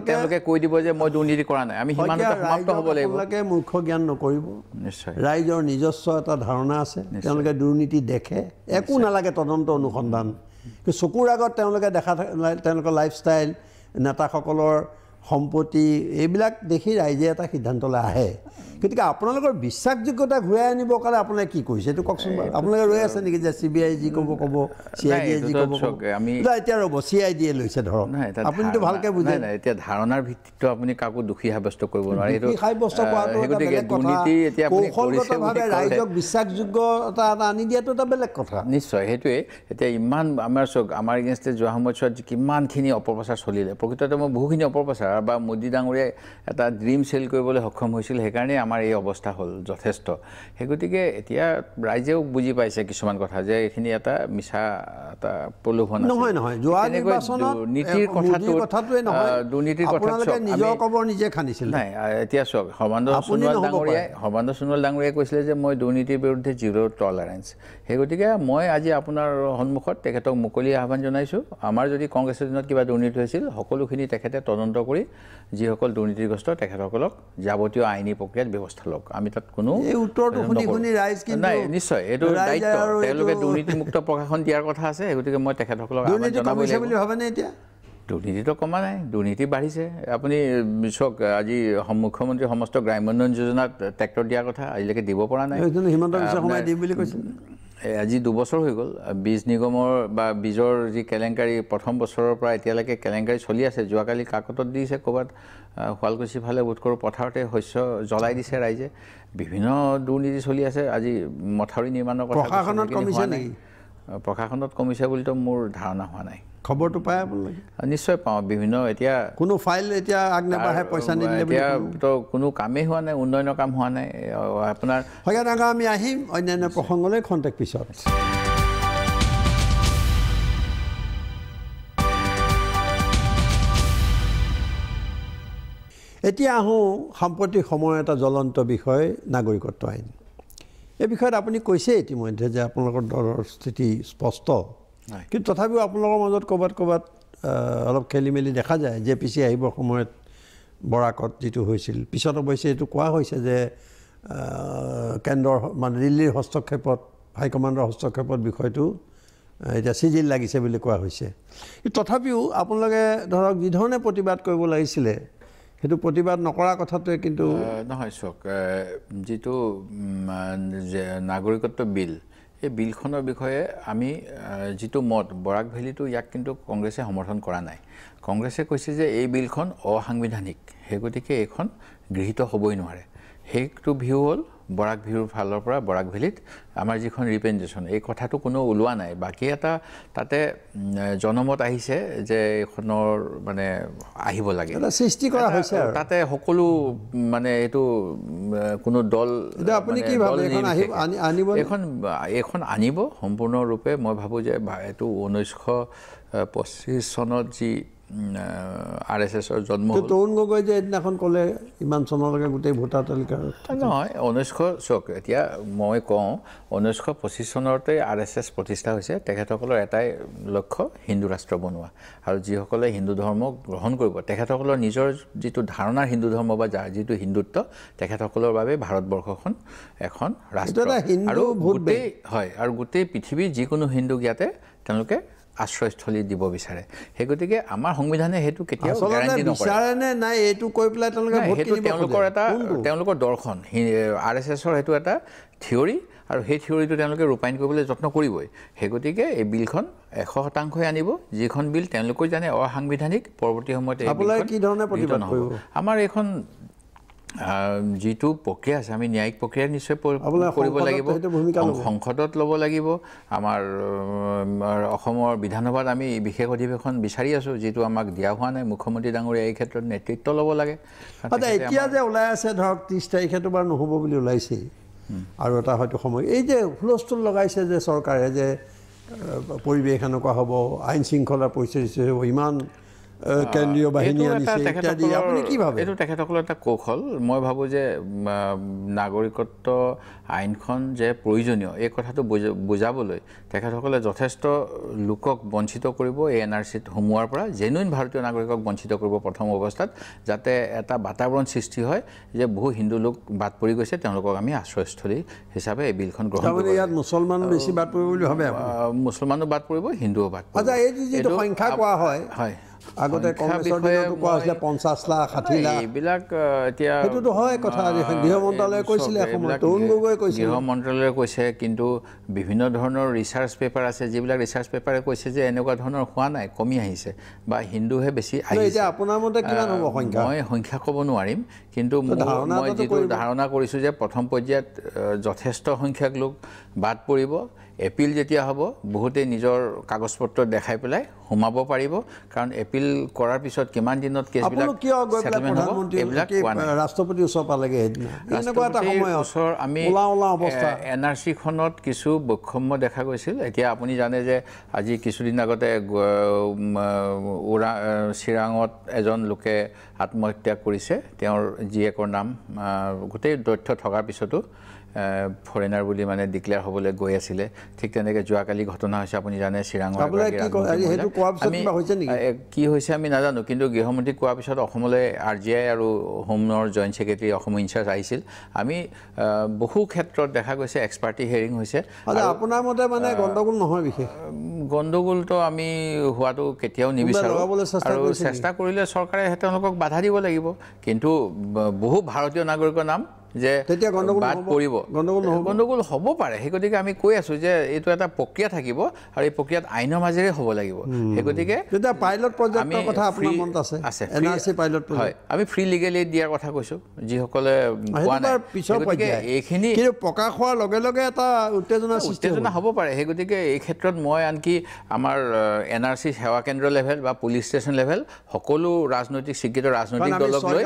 [SPEAKER 2] তেওঁলোকে কৈ দিব যে মই দুৰ্নীতি কৰা নাই আমি সিমানতে সমাপ্ত হ'ব লাগিব
[SPEAKER 1] আপোনালোকে মুখ্য জ্ঞান নকৰিব
[SPEAKER 2] নিশ্চয়
[SPEAKER 1] ৰাইজৰ নিজস্ব এটা ধাৰণা আছে তেওঁলোকে দুৰ্নীতি দেখে একো নালাগে তদন্ত অনুসন্ধান চকুৰ আগত তেওঁলোকে দেখা তেওঁলোকৰ লাইফষ্টাইল নেতাসকলৰ সম্পত্তি এইবিলাক দেখি ৰাইজে এটা সিদ্ধান্তলৈ আহে গতিকে আপোনালোকৰ বিশ্বাসযোগ্যতা ঘূৰাই আনিবৰ কাৰণে আপোনালোকে কি কৰিছে এইটো কওকচোন বাৰু আপোনালোকে ৰৈ আছে নেকি যে CBI যি ক'ব CID যি ক'ব আমি এতিয়া ৰ'ব CID লৈছে ধৰক আপুনিতো ভালকৈ বুজে
[SPEAKER 2] নাই এতিয়া ধাৰণাৰ ভিত্তিত আপুনি কাকো দোষী সাব্যস্ত কৰিব নোৱাৰে
[SPEAKER 1] এইটো সাব্যস্ত কৰাটো এটা বেলেগ কথা কৌশলগতভাৱে ৰাইজক বিশ্বাসযোগ্যতা এটা আনি দিয়াটো এটা বেলেগ কথা
[SPEAKER 2] নিশ্চয় সেইটোৱে এতিয়া ইমান আমাৰ এগেইনষ্টে যোৱা সময়ছোৱাত কিমানখিনি অপপ্ৰচাৰ চলিলে প্ৰকৃততে মই বহুখিনি অপপ্ৰচাৰ বা মোদী ডাঙৰীয়াই এটা ড্ৰিম চেল কৰিবলৈ সক্ষম হৈছিল সেইকাৰণে আমাৰ এই অৱস্থা হ'ল যথেষ্ট সেই গতিকে এতিয়া ৰাইজেও বুজি পাইছে কিছুমান কথা যে এইখিনি এটা মিছা এটা প্ৰলোভন
[SPEAKER 1] নহয় যোৱা নিৰ্বাচনত
[SPEAKER 2] নীতিৰ কথাটোৱে নহয় দুৰ্নীতিৰ কথাটো
[SPEAKER 1] নিজৰ কবৰ নিজে খান্দিছিল
[SPEAKER 2] নাই এতিয়া চাওক সৰ্বানন্দ সোণোৱাল ডাঙৰীয়াই কৈছিলে যে মই দুৰ্নীতিৰ বিৰুদ্ধে জিৰ' টলাৰেঞ্চ সেই গতিকে মই আজি আপোনাৰ সন্মুখত তেখেতক মুকলি আহ্বান জনাইছোঁ আমাৰ যদি কংগ্ৰেছৰ দিনত কিবা দুৰ্নীতি হৈছিল সকলোখিনি তেখেতে তদন্ত কৰি যিসকল দুৰ্নীতিগ্ৰস্ত তেখেতসকলক যাৱতীয় আইনী প্ৰক্ৰিয়াত ব্যৱস্থা লওক আমি তাত কোনো
[SPEAKER 1] উত্তৰটো শুনি ৰাইজ কিন্তু
[SPEAKER 2] নাই নিশ্চয় এইটো দায়িত্ব তেওঁলোকে দুৰ্নীতিমুক্ত প্ৰশাসন দিয়াৰ কথা আছে গতিকে মই তেখেতসকলক আহ্বান জনাব লাগিব দুৰ্নীতিটো কমা নাই দুৰ্নীতি বাঢ়িছে আপুনি চাওক আজি মুখ্যমন্ত্ৰী সমস্ত গ্ৰাম্যোন্নয়ন যোজনাত ট্ৰেক্টৰ দিয়াৰ কথা আজিলৈকে দিব পৰা নাই
[SPEAKER 1] হিমন্ত বিশ্ব শৰ্মাই দিম বুলি কৈছিল
[SPEAKER 2] আজি 2 বছৰ হৈ গ'ল বীজ নিগমৰ বা বীজৰ যি কেলেংকাৰী প্ৰথম বছৰৰ পৰা এতিয়ালৈকে কেলেংকাৰী চলি আছে যোৱাকালি কাকতত দিছে ক'ৰবাত শুৱালকুছি ফালে বোধকৰো পথাৰতে শস্য জ্বলাই দিছে ৰাইজে বিভিন্ন দুৰ্নীতি চলি আছে আজি মথাউৰি নিৰ্মাণৰ কথা প্ৰশাসনত কমিছে বুলিতো মোৰ ধাৰণা হোৱা নাই
[SPEAKER 1] খবৰটো পায় আপোনালোকে
[SPEAKER 2] নিশ্চয় পাওঁ বিভিন্ন এতিয়া
[SPEAKER 1] কোনো ফাইল এতিয়া আগনেবাঢ়ে পইচা নিদিলে
[SPEAKER 2] এতিয়াতো কোনো কামেই হোৱা নাই উন্নয়নৰ কাম হোৱা নাই আপোনাৰ
[SPEAKER 1] হয়তো আমি আহিম অন্যান্য প্ৰসংগলৈ খন্তেক পিছত এতিয়া আহোঁ সাম্প্ৰতিক সময়ৰ এটা জ্বলন্ত বিষয় নাগৰিকত্ব আইন এই বিষয়ত আপুনি কৈছে ইতিমধ্যে যে আপোনালোকৰ দলৰ স্থিতি স্পষ্ট কিন্তু তথাপিও আপোনালোকৰ মাজত ক'ৰবাত অলপ খেলি মেলি দেখা যায় JPC আহিবৰ সময়ত বৰাকত যিটো হৈছিল পিছত অৱশ্যে এইটো কোৱা হৈছে যে কেন্দ্ৰৰ মানে দিল্লীৰ হস্তক্ষেপত হাইকমাণ্ডৰ হস্তক্ষেপত বিষয়টো এতিয়া চিজিল লাগিছে বুলি কোৱা হৈছে তথাপিও আপোনালোকে ধৰক যিধৰণে প্ৰতিবাদ কৰিব লাগিছিলে সেইটো প্ৰতিবাদ নকৰা কথাটোৱে কিন্তু
[SPEAKER 2] নহয় চাওক যিটো নাগৰিকত্ব বিল এই বিলখনৰ বিষয়ে আমি যিটো মত বৰাক ভেলীটো ইয়াক কিন্তু কংগ্ৰেছে সমৰ্থন কৰা নাই কংগ্ৰেছে কৈছে যে এই বিলখন অসাংবিধানিক সেই গতিকে এইখন গৃহীত হ'বই নোৱাৰে সেইটো ভিউ হ'ল বৰাক ভিউৰ ফালৰ পৰা বৰাক ভেলীত আমাৰ যিখন ৰিপ্ৰেজেণ্টেশ্যন এই কথাটো কোনো ওলোৱা নাই বাকী এটা তাতে জনমত আহিছে যে এইখনৰ মানে আহিব লাগে
[SPEAKER 1] সৃষ্টি কৰা হৈছে
[SPEAKER 2] তাতে সকলো মানে এইটো কোনো দল
[SPEAKER 1] আপুনি কি ভাবে
[SPEAKER 2] এইখন আনিব সম্পূৰ্ণৰূপে মই ভাবোঁ যে এইটো 1925 চনত যি RSSৰ জন্ম
[SPEAKER 1] তৰুণ গগৈ যে এদিনাখন ক'লে ইমান চনলৈকে গোটেই ভোটাৰ তালিকাৰ
[SPEAKER 2] নহয় 1900 চাওক এতিয়া মই কওঁ 1925 চনতে RSS প্ৰতিষ্ঠা হৈছে তেখেতসকলৰ এটাই লক্ষ্য হিন্দু ৰাষ্ট্ৰ বনোৱা আৰু যিসকলে হিন্দু ধৰ্ম গ্ৰহণ কৰিব তেখেতসকলৰ নিজৰ যিটো ধাৰণাৰ হিন্দু ধৰ্ম বা যিটো হিন্দুত্ব তেখেতসকলৰ বাবে ভাৰতবৰ্ষখন এখন ৰাষ্ট্ৰ আৰু গোটেই পৃথিৱীৰ যিকোনো হিন্দুক ইয়াতে তেওঁলোকে আশ্ৰয়স্থলী দিব বিচাৰে সেই গতিকে আমাৰ সংবিধানে সেইটো কেতিয়াও গ্যাৰান্টি
[SPEAKER 1] নকৰে নাই এইটো কৈ পেলাই
[SPEAKER 2] তেওঁলোকৰ দৰ্শন RSSৰ সেইটো এটা থিয়ৰী আৰু সেই থিয়ৰীটো তেওঁলোকে ৰূপায়ণ কৰিবলৈ যত্ন কৰিবই সেই গতিকে এই বিলখন 100% আনিব যিখন বিল তেওঁলোকে জানে অসাংবিধানিক পৰৱৰ্তী সময়ত
[SPEAKER 1] কি ধৰণে প্ৰতিবাদ কৰিব
[SPEAKER 2] আমাৰ এইখন যিটো প্ৰক্ৰিয়া আছে আমি ন্যায়িক প্ৰক্ৰিয়া নিশ্চয় কৰিব লাগিব সংসদত ল'ব লাগিব আমাৰ অসমৰ বিধানসভাত আমি বিশেষ অধিৱেশন বিচাৰি আছোঁ যিটো আমাক দিয়া হোৱা নাই মুখ্যমন্ত্ৰী ডাঙৰীয়া এই ক্ষেত্ৰত নেতৃত্ব ল'ব লাগে
[SPEAKER 1] এতিয়া যে ওলাই আছে ধৰক 30 তাৰিখেতো বাৰু নহ'ব বুলি ওলাইছেই আৰু এটা হয়তো সময় এই যে হুলস্থুল লগাইছে যে চৰকাৰে যে পৰিৱেশ এনেকুৱা হ'ব আইন শৃংখলাৰ পৰিস্থিতি হ'ব ইমান কেন্দ্ৰীয় বাহিনী আনিছে ইত্যাদি আপুনি কি ভাবে
[SPEAKER 2] এইটো তেখেতসকলৰ এটা কৌশল মই ভাবোঁ যে নাগৰিকত্ব আইনখন যে প্ৰয়োজনীয় এই কথাটো বুজাবলৈ তেখেতসকলে যথেষ্ট লোকক বঞ্চিত কৰিব এই NRCত সোমোৱাৰ পৰা জেনুইন ভাৰতীয় নাগৰিকক বঞ্চিত কৰিব প্ৰথম অৱস্থাত যাতে এটা বাতাবৰণ সৃষ্টি হয় যে বহু হিন্দু লোক বাদ পৰি গৈছে তেওঁলোকক আমি আশ্ৰয়স্থলী হিচাপে এই বিলখন গ্ৰহণ কৰিব
[SPEAKER 1] ইয়াত মুছলমান বেছি বাদ পৰিব বুলি ভাবে
[SPEAKER 2] মুছলমানো বাদ পৰিব হিন্দুও বাদ পৰিব
[SPEAKER 1] এই যিটো সংখ্যা কোৱা হয় আগতে কংগ্ৰেছৰ দিনতো কোৱা হৈছিলে 50 লাখ 60 লাখ
[SPEAKER 2] এইবিলাক এতিয়া
[SPEAKER 1] সেইটোতো হয় কথা গৃহ মন্ত্ৰালয়ে কৈছিলে তৰুণ গগৈ কৈছিলে
[SPEAKER 2] গৃহ মন্ত্ৰালয়ে কৈছে কিন্তু বিভিন্ন ধৰণৰ ৰিচাৰ্চ পেপাৰ আছে যিবিলাক ৰিচাৰ্চ পেপাৰে কৈছে যে এনেকুৱা ধৰণৰ হোৱা নাই কমি আহিছে বা হিন্দুহে বেছি আহিছে
[SPEAKER 1] এতিয়া আপোনাৰ মতে কিমান হ'ব সংখ্যা
[SPEAKER 2] মই সংখ্যা ক'ব নোৱাৰিম কিন্তু মই যিটো ধাৰণা কৰিছোঁ যে প্ৰথম পৰ্যায়ত যথেষ্ট সংখ্যক লোক বাদ পৰিব এপিল যেতিয়া হ'ব বহুতে নিজৰ কাগজ পত্ৰ দেখাই পেলাই সোমাব পাৰিব কাৰণ এপিল কৰাৰ পিছত কিমান দিনত কেছবিলাক সেটেলমেণ্ট হ'ব এইবিলাক
[SPEAKER 1] ৰাষ্ট্ৰপতি ওচৰ পালেগে এনেকুৱা এটা সময়
[SPEAKER 2] আমি NRC-খনত কিছু বৈষম্য দেখা গৈছিল এতিয়া আপুনি জানে যে আজি কিছুদিন আগতে চিৰাঙত এজন লোকে আত্মহত্যা কৰিছে তেওঁৰ জীয়েকৰ নাম গোটেই তথ্য থকাৰ পিছতো ফৰেনাৰ বুলি মানে ডিক্লেয়াৰ হ'বলৈ গৈ আছিলে ঠিক তেনেকৈ যোৱাকালি ঘটনা হৈছে আপুনি জানে চিৰাঙৰ কি হৈছে আমি নাজানো কিন্তু গৃহমন্ত্ৰীক কোৱাৰ পিছত অসমলৈ RGI আৰু হোমৰ জইণ্ট ছেক্ৰেটাৰী অসম ইনচাৰ্জ আহিছিল আমি বহু ক্ষেত্ৰত দেখা গৈছে এক্সপাৰ্টি হিয়াৰিং হৈছে
[SPEAKER 1] আপোনাৰ মতে মানে গণ্ডগোল নহয় বিশেষ
[SPEAKER 2] গণ্ডগোলটো আমি হোৱাটো কেতিয়াও নিবিচাৰোঁ আৰু চেষ্টা কৰিলে চৰকাৰে তেওঁলোকক বাধা দিব লাগিব কিন্তু বহু ভাৰতীয় নাগৰিকৰ নাম যে বাদ পৰিব গণ্ডগোল হ'ব পাৰে সেই গতিকে আমি কৈ আছোঁ যে এইটো এটা প্ৰক্ৰিয়া থাকিব আৰু এই প্ৰক্ৰিয়াত আইনৰ মাজেৰে হ'ব লাগিব সেই গতিকে হয় আমি ফ্ৰী লিগেল এইড দিয়াৰ কথা কৈছোঁ যিসকলে এইখিনি
[SPEAKER 1] প্ৰকাশ হোৱাৰ লগে লগে এটা
[SPEAKER 2] উত্তেজনা হ'ব পাৰে সেই গতিকে এই ক্ষেত্ৰত মই আনকি আমাৰ NRC সেৱা কেন্দ্ৰ লেভেল বা পুলিচ ষ্টেচন লেভেল সকলো ৰাজনৈতিক স্বীকৃত ৰাজনৈতিক দলক লৈ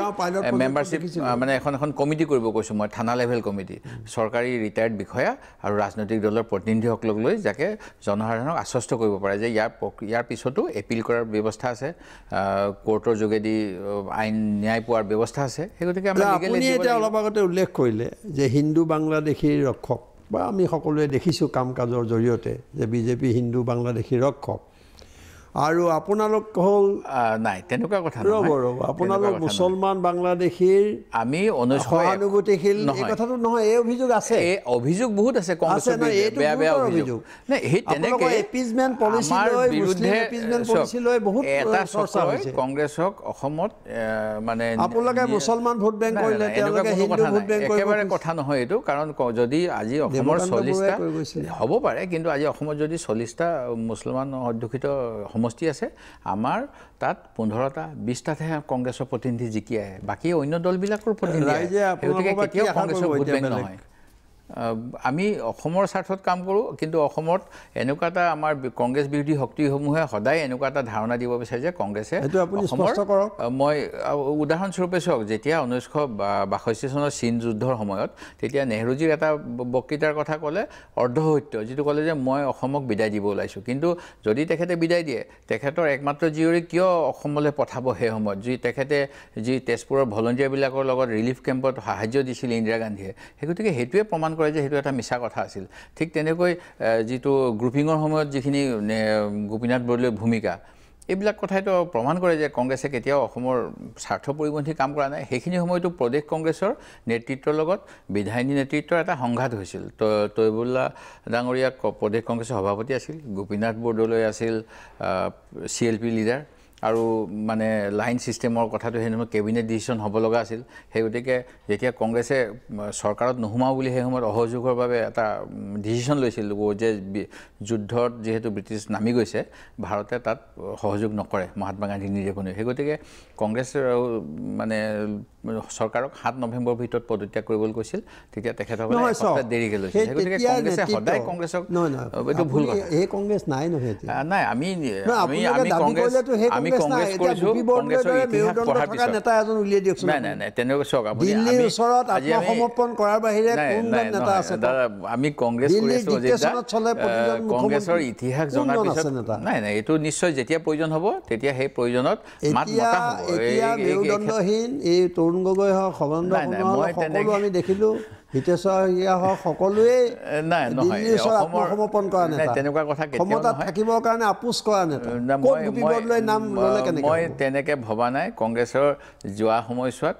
[SPEAKER 2] মেম্বাৰশ্বিপ মানে এখন কমিটি কৰিব কৈছোঁ মই থানা লেভেল কমিটি চৰকাৰী ৰিটায়াৰ্ড বিষয়া আৰু ৰাজনৈতিক দলৰ প্ৰতিনিধিসকলক লৈ যাকে জনসাধাৰণক আশ্বস্ত কৰিব পাৰে যে ইয়াৰ পিছতো এপিল কৰাৰ ব্যৱস্থা আছে কোৰ্টৰ যোগেদি আইন ন্যায় পোৱাৰ ব্যৱস্থা আছে সেই গতিকে
[SPEAKER 1] আপুনি এতিয়া অলপ আগতে উল্লেখ কৰিলে যে হিন্দু বাংলাদেশীৰ ৰক্ষক বা আমি সকলোৱে দেখিছোঁ কাম কাজৰ জৰিয়তে যে বিজেপি হিন্দু বাংলাদেশীৰ ৰক্ষক আৰু আপোনালোক হ'ল
[SPEAKER 2] নাই তেনেকুৱা কথা
[SPEAKER 1] আপোনালোক মুছলমান বাংলাদেশীৰ
[SPEAKER 2] আমি
[SPEAKER 1] সহানুভূতিশীল এই কথাটো নহয় এই অভিযোগ আছে
[SPEAKER 2] এই অভিযোগ বহুত আছে বেয়া বেয়া অভিযোগ সেই তেনেকৈ
[SPEAKER 1] এপিজমেণ্ট পলিচি লৈ মুছলিম এপিজমেণ্ট পলিচি লৈ বহুত চৰ্চা হৈছে
[SPEAKER 2] কংগ্ৰেছক অসমত মানে
[SPEAKER 1] আপোনালোকে মুছলমান ভোট বেংক কৰিলে তেওঁলোকে হিন্দু ভোট বেংক কৰিব
[SPEAKER 2] একেবাৰে কথা নহয় এইটো কাৰণ যদি আজি অসমৰ 40টা হ'ব পাৰে কিন্তু আজি অসমত যদি 40টা মুছলমান অধ্যুষিত সমষ্টি আছে আমাৰ তাত 15টা 20টাতহে কংগ্ৰেছৰ প্ৰতিনিধি জিকি আহে বাকী অন্য দলবিলাকৰ প্ৰতিনিধি কেতিয়াও কংগ্ৰেছৰ ভোট বেংক নহয় আমি অসমৰ স্বাৰ্থত কাম কৰোঁ কিন্তু অসমত এনেকুৱা এটা আমাৰ কংগ্ৰেছ বিৰোধী শক্তিসমূহে সদায় এনেকুৱা এটা ধাৰণা দিব বিচাৰে যে কংগ্ৰেছে মই উদাহৰণস্বৰূপে চাওক যেতিয়া 1962 চনৰ চীন যুদ্ধৰ সময়ত তেতিয়া নেহৰুজীৰ এটা বক্তৃতাৰ কথা ক'লে অৰ্ধসত্য যিটো ক'লে যে মই অসমক বিদায় দিব ওলাইছোঁ কিন্তু যদি তেখেতে বিদায় দিয়ে তেখেতৰ একমাত্ৰ জীয়ৰী কিয় অসমলৈ পঠাব সেই সময়ত তেখেতে যি তেজপুৰৰ ভলণ্টিয়াৰবিলাকৰ লগত ৰিলিফ কেম্পত সাহায্য দিছিল ইন্দিৰা গান্ধীয়ে সেই গতিকে সেইটোৱে প্ৰমাণ কৰে যে সেইটো এটা মিছা কথা আছিল ঠিক তেনেকৈ যিটো গ্ৰুপিঙৰ সময়ত যিখিনি গোপীনাথ বৰদলৈৰ ভূমিকা এইবিলাক কথাইতো প্ৰমাণ কৰে যে কংগ্ৰেছে কেতিয়াও অসমৰ স্বাৰ্থ পৰিপন্থী কাম কৰা নাই সেইখিনি সময়তো প্ৰদেশ কংগ্ৰেছৰ নেতৃত্বৰ লগত বিধায়িনী নেতৃত্বৰ এটা সংঘাত হৈছিল তৈবুল্লাহ ডাঙৰীয়া প্ৰদেশ কংগ্ৰেছৰ সভাপতি আছিল গোপীনাথ বৰদলৈ আছিল CLP লিডাৰ আৰু মানে লাইন সিস্টেমৰ কথাটো হেনো কেবিনেট ডিসিশন হ'ব লগা আছিল সেই গতিকে যেতিয়া কংগ্ৰেছে চৰকাৰত নোহোমাও বুলি সেই সময়ত অহযোগৰ বাবে এটা ডিসিশন লৈছিল যে যুদ্ধত যেহেতু ব্ৰিটিছ নামি গৈছে ভাৰতে তাত সহযোগ নকৰে মহাত্মা গান্ধী নিৰ্দেশনে সেই গতিকে কংগ্ৰেছৰ মানে চৰকাৰক 7 নৱেম্বৰৰ ভিতৰত পদত্যাগ কৰিবলৈ কৈছিল তেতিয়া তেখেতসকলে একটা দেৰিকৈ লৈছিল সেই গতিকে কংগ্ৰেছে সদায় কংগ্ৰেছক এইটো ভুল কথা
[SPEAKER 1] এই কংগ্ৰেছ নাই নহয়
[SPEAKER 2] নাই আমি কংগ্ৰেছ কৰিছো কংগ্ৰেছৰ ইতিহাস পঢ়াৰ পিছত
[SPEAKER 1] নেতা এজন উলিয়াই দিয়কচোন
[SPEAKER 2] নাই তেনেকৈ চাওক আপুনি
[SPEAKER 1] দিল্লীৰ ওচৰত আত্মসমৰ্পণ কৰাৰ বাহিৰে কোন নেতা আছে
[SPEAKER 2] আমি কংগ্ৰেছ কৰিছো কংগ্ৰেছৰ ইতিহাস জনাৰ পিছত নাই এইটো নিশ্চয় যেতিয়া প্ৰয়োজন হ'ব তেতিয়া সেই প্ৰয়োজনত মাত মতা হ'ব
[SPEAKER 1] এতিয়া মেৰুদণ্ডহীন এই তৰুণ তৰুণ গগৈ হওক সৰ্বানন্দ সোণোৱাল সকলো আমি দেখিলোঁ হিতেশ্বৰ শইকীয়া হওক সকলোৱে দিল্লীৰ ওচৰত আত্মসমৰ্পণ কৰা নেতা
[SPEAKER 2] তেনেকুৱা কথা
[SPEAKER 1] ক্ষমতাত থাকিবৰ কাৰণে আপোচ কৰা নেতা ক'ত গোপী বৰদলৈ নাম ল'লে কেনেকৈ
[SPEAKER 2] মই তেনেকৈ ভবা নাই কংগ্ৰেছৰ যোৱা সময়ছোৱাত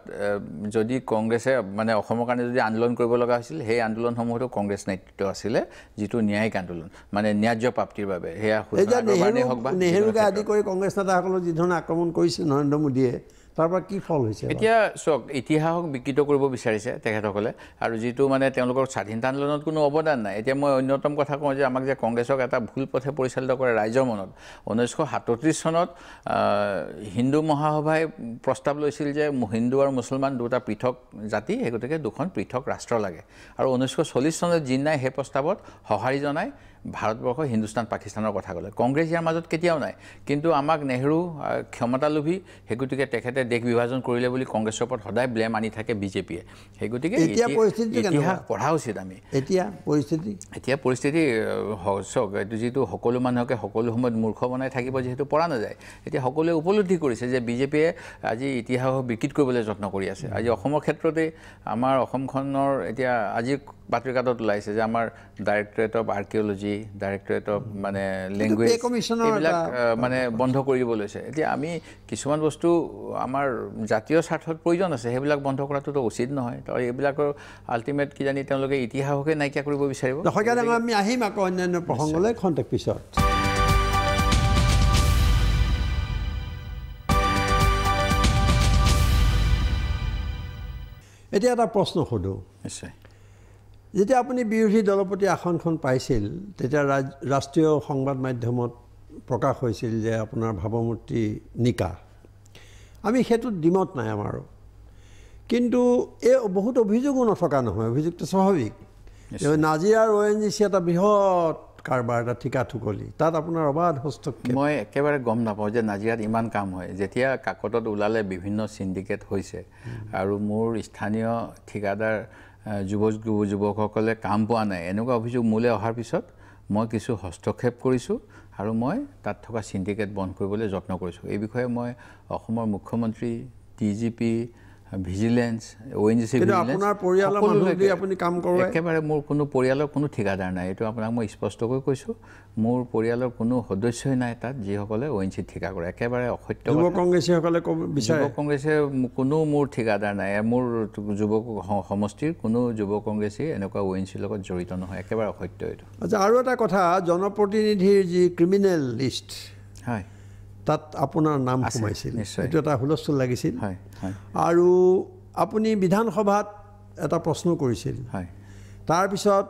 [SPEAKER 2] যদি কংগ্ৰেছে মানে অসমৰ কাৰণে যদি আন্দোলন কৰিব লগা হৈছিল সেই আন্দোলনসমূহতো কংগ্ৰেছ নেতৃত্ব আছিলে যিটো ন্যায়িক আন্দোলন মানে ন্যায্য প্ৰাপ্তিৰ বাবে সেয়া
[SPEAKER 1] নেহেৰুকে আদি কৰি কংগ্ৰেছ নেতাসকলক যিধৰণে আক্ৰমণ কৰিছে নৰেন্দ্ৰ মোদীয়ে তাৰ পৰা কি ফল হৈছে
[SPEAKER 2] এতিয়া চাওক ইতিহাসক বিকৃত কৰিব বিচাৰিছে তেখেতসকলে আৰু যিটো মানে তেওঁলোকৰ স্বাধীনতা আন্দোলনত কোনো অৱদান নাই এতিয়া মই অন্যতম কথা কওঁ যে আমাক যে কংগ্ৰেছক এটা ভুল পথে পৰিচালিত কৰে ৰাইজৰ মনত 1937 চনত হিন্দু মহাসভাই প্ৰস্তাৱ লৈছিল যে হিন্দু আৰু মুছলমান দুটা পৃথক জাতি সেই গতিকে দুখন পৃথক ৰাষ্ট্ৰ লাগে আৰু 1940 চনত জিন্নাই সেই প্ৰস্তাৱত সঁহাৰি জনাই ভাৰতবৰ্ষ হিন্দুস্তান পাকিস্তানৰ কথা ক'লে কংগ্ৰেছ ইয়াৰ মাজত কেতিয়াও নাই কিন্তু আমাক নেহৰু ক্ষমতালোভী সেই গতিকে তেখেতে দেশ বিভাজন কৰিলে বুলি কংগ্ৰেছৰ ওপৰত সদায় ব্লেম আনি থাকে বিজেপিয়ে সেই গতিকে ইতিহাস পঢ়া উচিত আমি এতিয়া পৰিস্থিতি চাওক এইটো যিটো সকলো মানুহকে সকলো সময়ত মূৰ্খ বনাই থাকিব যিহেতু পৰা নাযায় এতিয়া সকলোৱে উপলব্ধি কৰিছে যে বিজেপিয়ে আজি ইতিহাসক বিকৃত কৰিবলৈ যত্ন কৰি আছে আজি অসমৰ ক্ষেত্ৰতে আমাৰ অসমখনৰ এতিয়া আজি বাতৰিকাকতত ওলাইছে যে আমাৰ directorate of archaeology directorate of মানে লেংগুৱেজ এইবিলাক মানে বন্ধ কৰি দিব লৈছে এতিয়া আমি কিছুমান বস্তু আমাৰ জাতীয় স্বাৰ্থত প্ৰয়োজন আছে সেইবিলাক বন্ধ কৰাটোতো উচিত নহয় তো এইবিলাকৰ আল্টিমেট কিজানি তেওঁলোকে ইতিহাসকে নাইকিয়া কৰিব বিচাৰিব
[SPEAKER 1] আমি আহিম আকৌ অন্যান্য প্ৰসংগলৈ খন্তেক পিছত এতিয়া এটা প্ৰশ্ন সোধোঁ
[SPEAKER 2] নিশ্চয়
[SPEAKER 1] যেতিয়া আপুনি বিৰোধী দলপতি আসনখন পাইছিল তেতিয়া ৰাষ্ট্ৰীয় সংবাদ মাধ্যমত প্ৰকাশ হৈছিল যে আপোনাৰ ভাৱমূৰ্তি নিকা আমি সেইটোত দ্বিমত নাই আমাৰো কিন্তু এই বহুত অভিযোগো নথকা নহয় অভিযোগটো স্বাভাৱিক নাজিৰা আৰু ONGC এটা বৃহৎ কাৰবাৰ এটা ঠিকা ঠুকলি তাত আপোনাৰ অবাধ হস্তক্ষেপ
[SPEAKER 2] মই একেবাৰে গম নাপাওঁ যে নাজিৰাত ইমান কাম হয় যেতিয়া কাকতত ওলালে বিভিন্ন চিণ্ডিকেট হৈছে আৰু মোৰ স্থানীয় ঠিকাদাৰ যুৱকসকলে কাম পোৱা নাই এনেকুৱা অভিযোগ মোলৈ অহাৰ পিছত মই কিছু হস্তক্ষেপ কৰিছোঁ আৰু মই তাত থকা চিণ্ডিকেট বন্ধ কৰিবলৈ যত্ন কৰিছোঁ এই বিষয়ে মই অসমৰ মুখ্যমন্ত্ৰী DGP ভিজিলেন্স ONGC
[SPEAKER 1] আপোনাৰ পৰিয়ালৰ মানুহ দি আপুনি কাম কৰে
[SPEAKER 2] একেবাৰে মোৰ কোনো পৰিয়ালৰ কোনো ঠিকাদাৰ নাই এইটো আপোনাক মই স্পষ্টকৈ কৈছোঁ মোৰ পৰিয়ালৰ কোনো সদস্যই নাই তাত যিসকলে ONGC ঠিকা কৰে একেবাৰে অসত্য
[SPEAKER 1] যুৱ কংগ্ৰেছীসকলে
[SPEAKER 2] যুৱ কংগ্ৰেছে কোনো মোৰ ঠিকাদাৰ নাই মোৰ যুৱ সমষ্টিৰ কোনো যুৱ কংগ্ৰেছী এনেকুৱা ONGCৰ লগত জড়িত নহয় একেবাৰে অসত্য এইটো
[SPEAKER 1] আচ্ছা আৰু এটা কথা জনপ্ৰতিনিধিৰ যি ক্ৰিমিনেল লিষ্ট
[SPEAKER 2] হয়
[SPEAKER 1] তাত আপোনাৰ নাম সোমাইছিল এইটো এটা হুলস্থুল লাগিছিল
[SPEAKER 2] হয়
[SPEAKER 1] আৰু আপুনি বিধানসভাত এটা প্ৰশ্ন কৰিছিল
[SPEAKER 2] হয়
[SPEAKER 1] তাৰপিছত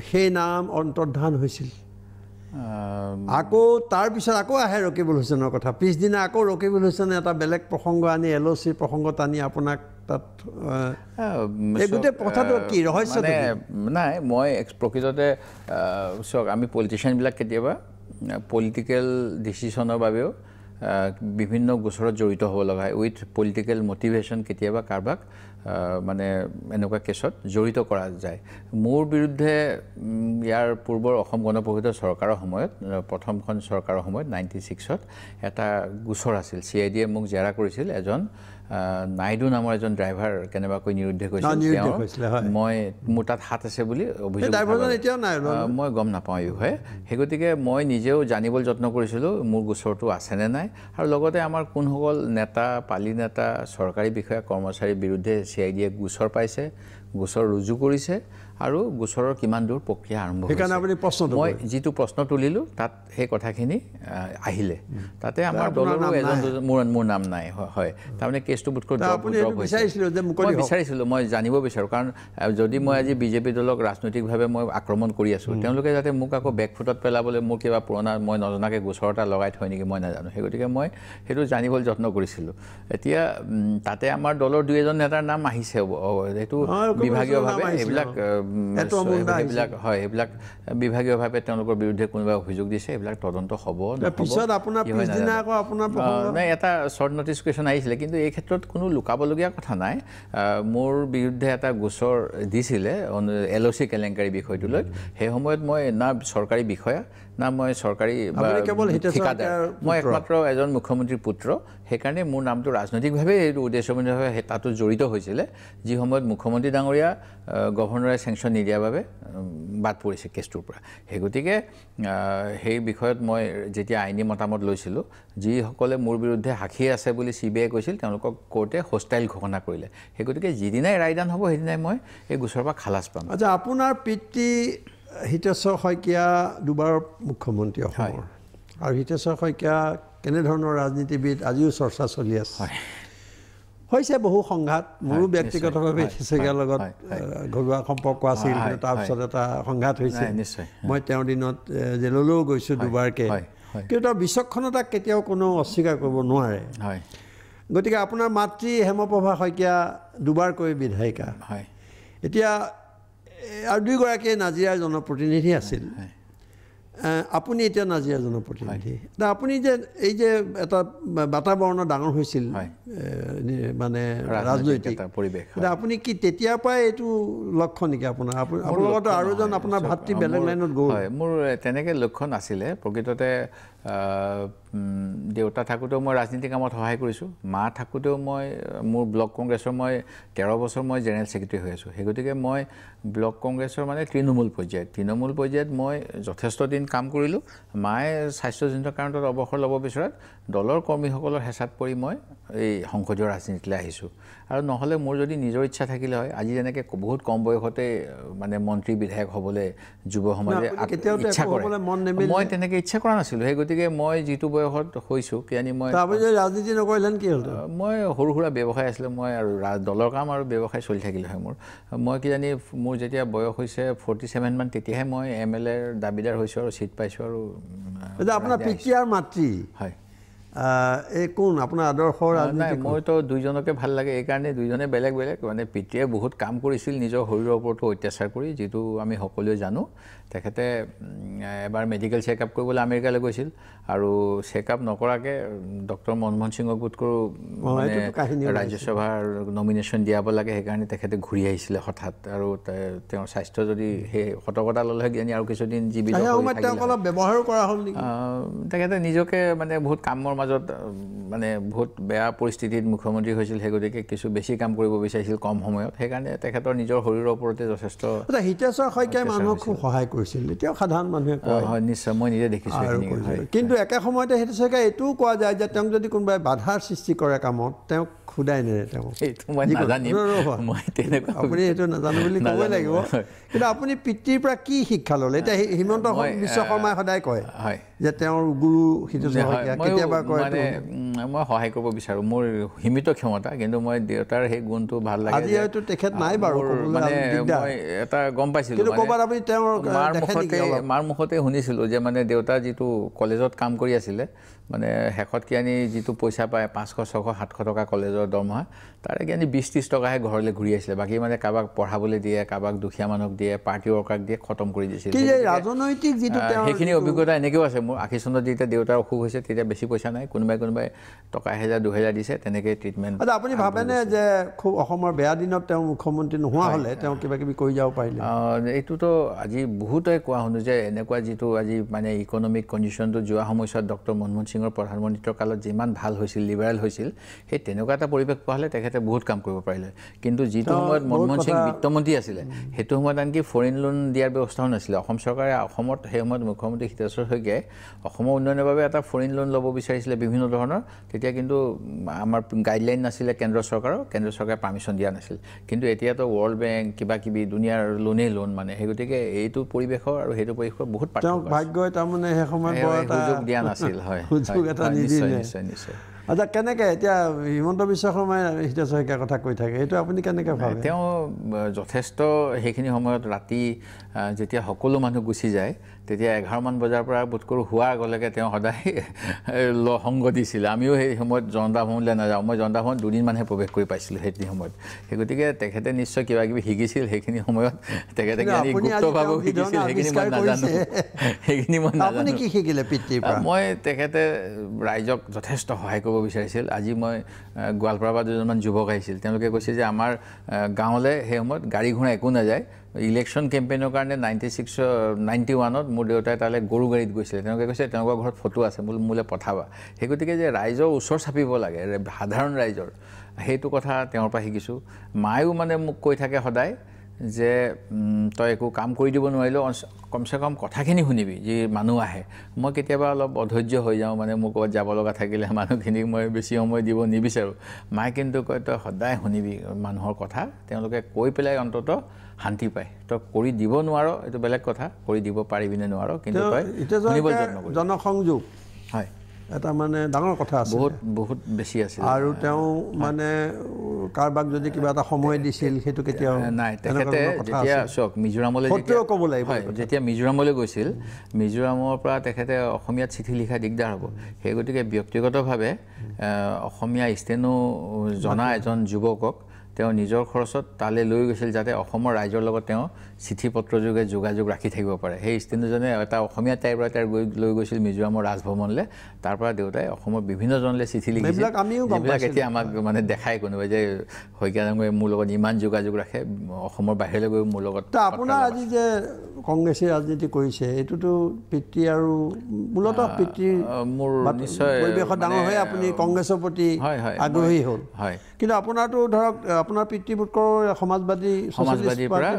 [SPEAKER 1] সেই নাম অন্তৰ্ধান হৈছিল আকৌ তাৰপিছত আকৌ আহে ৰকিবুল হুছেইনৰ কথা পিছদিনা আকৌ ৰকিবুল হুছেইনে এটা বেলেগ প্ৰসংগ আনি LOCৰ প্ৰসংগত আনি আপোনাক তাত এই গোটেই কথাটো কি ৰহস্য
[SPEAKER 2] নাই মই প্ৰকৃততে চাওক আমি পলিটিচিয়ানবিলাক কেতিয়াবা পলিটিকেল ডিচিশ্যনৰ বাবেও বিভিন্ন গোচৰত জড়িত হ'ব লগা হয় উইথ পলিটিকেল মটিভেশ্যন কেতিয়াবা কাৰোবাক মানে এনেকুৱা কেছত জড়িত কৰা যায় মোৰ বিৰুদ্ধে ইয়াৰ পূৰ্বৰ অসম গণ পৰিষদৰ চৰকাৰৰ সময়ত প্ৰথমখন চৰকাৰৰ সময়ত 96ত এটা গোচৰ আছিল CIDয়ে মোক জেৰা কৰিছিল এজন নাইডু নামৰ এজন ড্ৰাইভাৰ কেনেবাকৈ নিৰুদ্ধ কৰিছিল মই মোৰ তাত হাত আছে বুলি অভিযোগ মই গম নাপাওঁ এই বিষয়ে সেই গতিকে মই নিজেও জানিবলৈ যত্ন কৰিছিলোঁ মোৰ গোচৰটো আছেনে নাই আৰু লগতে আমাৰ কোনসকল নেতা পালি নেতা চৰকাৰী বিষয়া কৰ্মচাৰীৰ বিৰুদ্ধে CIDয়ে গোচৰ পাইছে গোচৰ ৰুজু কৰিছে আৰু গোচৰৰ কিমান দূৰ প্ৰক্ৰিয়া আৰম্ভ হৈছে মই যিটো প্ৰশ্ন তুলিলোঁ তাত সেই কথাখিনি আহিলে তাতে আমাৰ দলৰো এজন মোৰ নাম নাই হয় তাৰমানে কেছটো বোধকৈ মই বিচাৰিছিলোঁ মই জানিব বিচাৰোঁ কাৰণ যদি মই আজি বিজেপি দলক ৰাজনৈতিকভাৱে মই আক্ৰমণ কৰি আছোঁ তেওঁলোকে যাতে মোক আকৌ বেকফুটত পেলাবলৈ মোৰ কিবা পুৰণা মই নজনাকৈ গোচৰ এটা লগাই থয় নেকি মই নাজানো সেই গতিকে মই সেইটো জানিবলৈ যত্ন কৰিছিলোঁ এতিয়া তাতে আমাৰ দলৰ 2-এজন নেতাৰ নাম আহিছে সেইটো বিভাগীয়ভাৱে এইবিলাক হয় এইবিলাক বিভাগীয়ভাৱে তেওঁলোকৰ বিৰুদ্ধে কোনোবা অভিযোগ দিছে এইবিলাক তদন্ত হ'ব
[SPEAKER 1] পিছত আপোনাৰ পিছদিনা আকৌ আপোনাৰ
[SPEAKER 2] নাই এটা শ্বৰ্ট নটিছ কুৱেশ্যন আহিছিলে কিন্তু এই ক্ষেত্ৰত কোনো লুকাবলগীয়া কথা নাই মোৰ বিৰুদ্ধে এটা গোচৰ দিছিলে LOC কেলেংকাৰী বিষয়টো লৈ সেই সময়ত মই না চৰকাৰী বিষয়া না মই চৰকাৰী ঠিকাদাৰ মই একমাত্ৰ এজন মুখ্যমন্ত্ৰীৰ পুত্ৰ সেইকাৰণে মোৰ নামটো ৰাজনৈতিকভাৱে এইটো উদ্দেশ্যমূলকভাৱে তাতো জড়িত হৈছিলে যি সময়ত মুখ্যমন্ত্ৰী ডাঙৰীয়া গভৰ্ণৰে চেংচন নিদিয়াৰ বাবে বাদ পৰিছে কেছটোৰ পৰা সেই গতিকে সেই বিষয়ত মই যেতিয়া আইনী মতামত লৈছিলোঁ যিসকলে মোৰ বিৰুদ্ধে সাক্ষী আছে বুলি CBI কৈছিল তেওঁলোকক কোৰ্টে হোষ্টাইল ঘোষণা কৰিলে সেই গতিকে যিদিনাই ৰায়দান হ'ব সেইদিনাই মই এই গোচৰৰ পৰা খালাচ পাম
[SPEAKER 1] আচ্ছা আপোনাৰ পিতৃ হিতেশ্বৰ শইকীয়া দুবাৰ মুখ্যমন্ত্ৰী অসমৰ আৰু হিতেশ্বৰ শইকীয়া কেনেধৰণৰ ৰাজনীতিবিদ আজিও চৰ্চা চলি আছে হৈছে বহু সংঘাত মোৰো ব্যক্তিগতভাৱে হিতেশ্বৰ লগত ঘৰুৱা সম্পৰ্ক আছিল কিন্তু তাৰপিছত এটা সংঘাত হৈছে মই তেওঁৰ দিনত জেললৈও গৈছোঁ দুবাৰকৈ কিন্তু তাৰ বিচক্ষণতাক কেতিয়াও কোনো অস্বীকাৰ কৰিব নোৱাৰে গতিকে আপোনাৰ মাতৃ হেমপ্ৰভা শইকীয়া দুবাৰকৈ বিধায়িকা এতিয়া আৰু দুইগৰাকীয়ে নাজিৰাৰ জনপ্ৰতিনিধি আছিল আপুনি এতিয়া নাজিৰাৰ জনপ্ৰতিনিধি আপুনি যে এই যে এটা বাতাবৰণ ডাঙৰ হৈছিল মানে ৰাজনৈতিক
[SPEAKER 2] পৰিৱেশ
[SPEAKER 1] আপুনি কি তেতিয়াৰ পৰাই এইটো লক্ষ্য নেকি আপোনাৰ লগতো আৰু এজন আপোনাৰ ভাতৃ বেলেগ লাইনত গ'ল
[SPEAKER 2] মোৰ তেনেকৈ লক্ষ্য নাছিলে প্ৰকৃততে দেউতা থাকোঁতেও মই ৰাজনীতি কামত সহায় কৰিছোঁ মা থাকোঁতেও মই মোৰ ব্লক কংগ্ৰেছৰ মই 13 বছৰ মই জেনেৰেল ছেক্ৰেটাৰী হৈ আছোঁ সেই গতিকে মই ব্লক কংগ্ৰেছৰ মানে তৃণমূল পৰ্যায়ত মই যথেষ্ট দিন কাম কৰিলোঁ মায়ে স্বাস্থ্যজনিত কাৰণত অৱসৰ ল'ব বিচৰাত দলৰ কৰ্মীসকলৰ হেঁচাত পৰি মই এই সংসদীয় ৰাজনীতিলৈ আহিছোঁ আৰু নহ'লে মোৰ যদি নিজৰ ইচ্ছা থাকিলে হয় আজি যেনেকৈ বহুত কম বয়সতে মানে মন্ত্ৰী বিধায়ক হ'বলৈ যুৱ সমাজে ইচ্ছা কৰে মই তেনেকৈ ইচ্ছা কৰা নাছিলোঁ সেই গতিকে মই যিটো বয়সত হৈছোঁ কিয়নো মই
[SPEAKER 1] ৰাজনীতি নকৰিলেন কি হ'ল
[SPEAKER 2] মই সৰু সুৰা ব্যৱসায় আছিলে মই আৰু দলৰ কাম আৰু ব্যৱসায় চলি থাকিলে হয় মই কিজানি মোৰ যেতিয়া বয়স হৈছে 47 মান তেতিয়াহে মই MLA দাবীদাৰ হৈছোঁ আৰু চিট পাইছোঁ আৰু
[SPEAKER 1] আপোনাৰ পিতৃ আৰু মাতৃ
[SPEAKER 2] হয়
[SPEAKER 1] এই কোন আপোনাৰ আদৰ্শ
[SPEAKER 2] নাই মইতো দুইজনকে ভাল লাগে এইকাৰণে দুইজনে বেলেগ বেলেগ মানে পিতৃয়ে বহুত কাম কৰিছিল নিজৰ শৰীৰৰ ওপৰতো অত্যাচাৰ কৰি যিটো আমি সকলোৱে জানো তেখেতে এবাৰ মেডিকেল চেকআপ কৰিবলৈ আমেৰিকালৈ গৈছিল আৰু চেকআপ নকৰাকৈ ডক্টৰ মনমোহন সিঙক গোটকৰো মানে ৰাজ্যসভাৰ নমিনেশ্যন দিয়াব লাগে সেইকাৰণে তেখেতে ঘূৰি আহিছিলে হঠাৎ আৰু তেওঁৰ স্বাস্থ্য যদি সেই সতৰ্কতা ল'লে কিজানি আৰু কিছুদিন জীৱিত
[SPEAKER 1] ব্যৱহাৰো কৰা হ'ল
[SPEAKER 2] তেখেতে নিজকে মানে বহুত কামৰ মাজত মানে বহুত বেয়া পৰিস্থিতিত মুখ্যমন্ত্ৰী হৈছিল সেই গতিকে কিছু বেছি কাম কৰিব বিচাৰিছিল কম সময়ত সেইকাৰণে তেখেতৰ নিজৰ শৰীৰৰ ওপৰতে যথেষ্ট
[SPEAKER 1] হিতেশ্বৰ শইকীয়াই মানুহক খুব সহায় কৰিছিল এতিয়াও সাধাৰণ মানুহে কয়
[SPEAKER 2] হয় নিশ্চয় মই নিজে দেখিছোঁ
[SPEAKER 1] কিন্তু একে সময়তে হিতেশ্বৰ শইকীয়াই এইটোও কোৱা যায় যে তেওঁক যদি কোনোবাই বাধাৰ সৃষ্টি কৰে কামত তেওঁক খুদাই নেৰে তেওঁক আপুনি এইটো নাজানো বুলি ক'বই লাগিব কিন্তু আপুনি পিতৃৰ পৰা কি শিক্ষা ল'লে এতিয়া হিমন্ত বিশ্ব শৰ্মাই সদায় কয় যে তেওঁৰ গুৰু হিতেশ্বৰ শইকীয়া কেতিয়াবা কয়
[SPEAKER 2] মই সহায় কৰিব বিচাৰোঁ মোৰ সীমিত ক্ষমতা কিন্তু মই দেউতাৰ সেই গুণটো ভাল লাগে
[SPEAKER 1] আজি হয়তো তেখেত নাই বাৰু
[SPEAKER 2] মানে মই এটা গম পাইছিলোঁ মাৰ মুখতে শুনিছিলোঁ যে মানে দেউতা যিটো কলেজত কাম কৰি আছিলে মানে শেষত কিজানি যিটো পইচা পায় 500 600 700 টকা কলেজৰ দৰমহা তাৰে কিজানি 20-30 টকাহে ঘৰলৈ ঘূৰি আহিছিলে বাকী মানে কাৰোবাক পঢ়াবলৈ দিয়ে কাৰোবাক দুখীয়া মানুহক দিয়ে পাৰ্টি ৱৰ্কাৰক দিয়ে খতম কৰি দিছিল
[SPEAKER 1] ৰাজনৈতিক যিটো
[SPEAKER 2] সেইখিনি অভিজ্ঞতা এনেকৈও আছে মোৰ 80 চনত যেতিয়া দেউতাৰ অসুখ হৈছে তেতিয়া বেছি পইচা নাই কোনোবাই টকা 1000-2000 দিছে তেনেকৈ ট্ৰিটমেণ্ট
[SPEAKER 1] আপুনি ভাবেনে যে খুব অসমৰ বেয়া দিনত তেওঁ মুখ্যমন্ত্ৰী নোহোৱা হ'লে তেওঁ কিবা কিবি কৰি যাব পাৰিলে
[SPEAKER 2] এইটোতো আজি বহুতে কোৱা শুনো যে এনেকুৱা যিটো আজি মানে ইকনমিক কণ্ডিশ্যনটো যোৱা সময়ছোৱাত ডক্টৰ মনমোহন সিঙৰ প্ৰধানমন্ত্ৰীত্বৰ কালত যিমান ভাল হৈছিল লিবাৰেল হৈছিল সেই তেনেকুৱা এটা পৰিৱেশ পোৱা হ'লে তেখেতে বহুত কাম কৰিব পাৰিলে কিন্তু যিটো সময়ত মনমোহন সিং বিত্তমন্ত্ৰী আছিলে সেইটো সময়ত আনকি ফৰেইন লোন দিয়াৰ ব্যৱস্থাও নাছিলে অসম চৰকাৰে অসমত সেই সময়ত মুখ্যমন্ত্ৰী হিতেশ্বৰ শইকীয়াই অসমৰ উন্নয়নৰ বাবে এটা ফৰেইন লোন ল'ব বিচাৰিছিলে বিভিন্ন ধৰণৰ তেতিয়া কিন্তু আমাৰ গাইডলাইন নাছিলে কেন্দ্ৰ চৰকাৰে পাৰ্মিশ্যন দিয়া নাছিল কিন্তু এতিয়াতো ৱৰ্ল্ড বেংক কিবা কিবি দুনিয়াৰ লোন মানে সেই গতিকে এইটো পৰিৱেশৰ আৰু সেইটো পৰিৱেশৰ বহুত
[SPEAKER 1] ভাগ্যই তাৰমানে সেই সময়ত
[SPEAKER 2] সুযোগ দিয়া নাছিল হয়
[SPEAKER 1] নিশ্চয় আচ্ছা কেনেকৈ এতিয়া হিমন্ত বিশ্ব শৰ্মাই হিতেশ্বৰ শইকীয়াৰ কথা কৈ থাকে এইটো আপুনি কেনেকৈ ভাবে
[SPEAKER 2] তেওঁ যথেষ্ট সেইখিনি সময়ত ৰাতি যেতিয়া সকলো মানুহ গুচি যায় তেতিয়া 11 মান বজাৰ পৰা বোধ কৰোঁ হোৱাৰ আগলৈকে তেওঁ সদায় সংগ দিছিল আমিও সেই সময়ত জনতা ভৱনলৈ নাযাওঁ মই জনতা ভৱন দুদিনমানহে প্ৰৱেশ কৰি পাইছিলোঁ সেইখিনি সময়ত সেই গতিকে তেখেতে নিশ্চয় কিবা কিবি শিকিছিল সেইখিনি সময়ত তেখেতে গুপ্তভাৱেও শিকিছিল সেইখিনি মই নাজানো সেইখিনি মই
[SPEAKER 1] আপুনি কি শিকিলে পিতৃৰ পৰা
[SPEAKER 2] মই তেখেতে ৰাইজক যথেষ্ট সহায় কৰিব বিচাৰিছিল আজি মই গোৱালপাৰাৰ পৰা দুজনমান যুৱক আহিছিল তেওঁলোকে কৈছে যে আমাৰ গাঁৱলৈ সেই সময়ত গাড়ী ঘোঁৰা একো নাযায় ইলেকশ্যন কেম্পেইনৰ কাৰণে 91ত মোৰ দেউতাই তালৈ গৰু গাড়ীত গৈছিলে তেওঁলোকে কৈছে তেওঁলোকৰ ঘৰত ফটো আছে মোলৈ পঠাবা সেই গতিকে যে ৰাইজৰ ওচৰ চাপিব লাগে সাধাৰণ ৰাইজৰ সেইটো কথা তেওঁৰ পৰা শিকিছোঁ মায়েও মানে মোক কৈ থাকে সদায় যে তই একো কাম কৰি দিব নোৱাৰিলেও কমচে কম কথাখিনি শুনিবি যি মানুহ আহে মই কেতিয়াবা অলপ অধৈৰ্য হৈ যাওঁ মানে মোৰ ক'ৰবাত যাব লগা থাকিলে মানুহখিনিক মই বেছি সময় দিব নিবিচাৰোঁ মায়ে কিন্তু কয় তই সদায় শুনিবি মানুহৰ কথা তেওঁলোকে কৈ পেলাই অন্তত শান্তি পায় তই কৰি দিব নোৱাৰ এইটো বেলেগ কথা কৰি দিব পাৰিবি নে নোৱাৰ কিন্তু তই শুনিবলৈ যত্ন কৰিবি
[SPEAKER 1] জনসংযোগ
[SPEAKER 2] হয়
[SPEAKER 1] এটা মানে ডাঙৰ কথা আছে
[SPEAKER 2] বহুত বেছি আছিল
[SPEAKER 1] আৰু তেওঁ মানে কাৰোবাক যদি কিবা এটা সময় দিছিল সেইটো কেতিয়াও
[SPEAKER 2] নাই তেখেতে যেতিয়া চক মিজোৰামলৈ
[SPEAKER 1] ক'ব লাগিব
[SPEAKER 2] যেতিয়া মিজোৰামলৈ গৈছিল মিজোৰামৰ পৰা তেখেতে অসমীয়াত চিঠি লিখা দিগদাৰ হ'ব সেই গতিকে ব্যক্তিগতভাৱে অসমীয়া ষ্টেনো জনা এজন যুৱকক তেওঁ নিজৰ খৰচত তালৈ লৈ গৈছিল যাতে অসমৰ ৰাইজৰ লগত তেওঁ চিঠি পত্ৰযোগে যোগাযোগ ৰাখি থাকিব পাৰে সেই ষ্টেনোজনে এটা অসমীয়া টাইৰ পৰা লৈ গৈছিল মিজোৰামৰ ৰাজভৱনলৈ তাৰ পৰা দেউতাই অসমৰ বিভিন্নজনলৈ চিঠি লিখিছিল যিবিলাক এতিয়া আমাক মানে দেখায় কোনোবাই যে শইকীয়া ডাঙৰীয়াই মোৰ লগত ইমান যোগাযোগ ৰাখে অসমৰ বাহিৰলৈ গৈ মোৰ লগত
[SPEAKER 1] আপোনাৰ আজি যে কংগ্ৰেছে ৰাজনীতি কৰিছে এইটোতো পিতৃ আৰু মূলতঃ পিতৃৰ
[SPEAKER 2] মোৰ নিশ্চয়
[SPEAKER 1] পৰিৱেশত ডাঙৰ হৈ আপুনি কংগ্ৰেছৰ প্ৰতি আগ্ৰহী হ'ল কিন্তু আপোনাৰতো ধৰক আপোনাৰ পিতৃপুত্ৰৰ সমাজবাদীৰ পৰা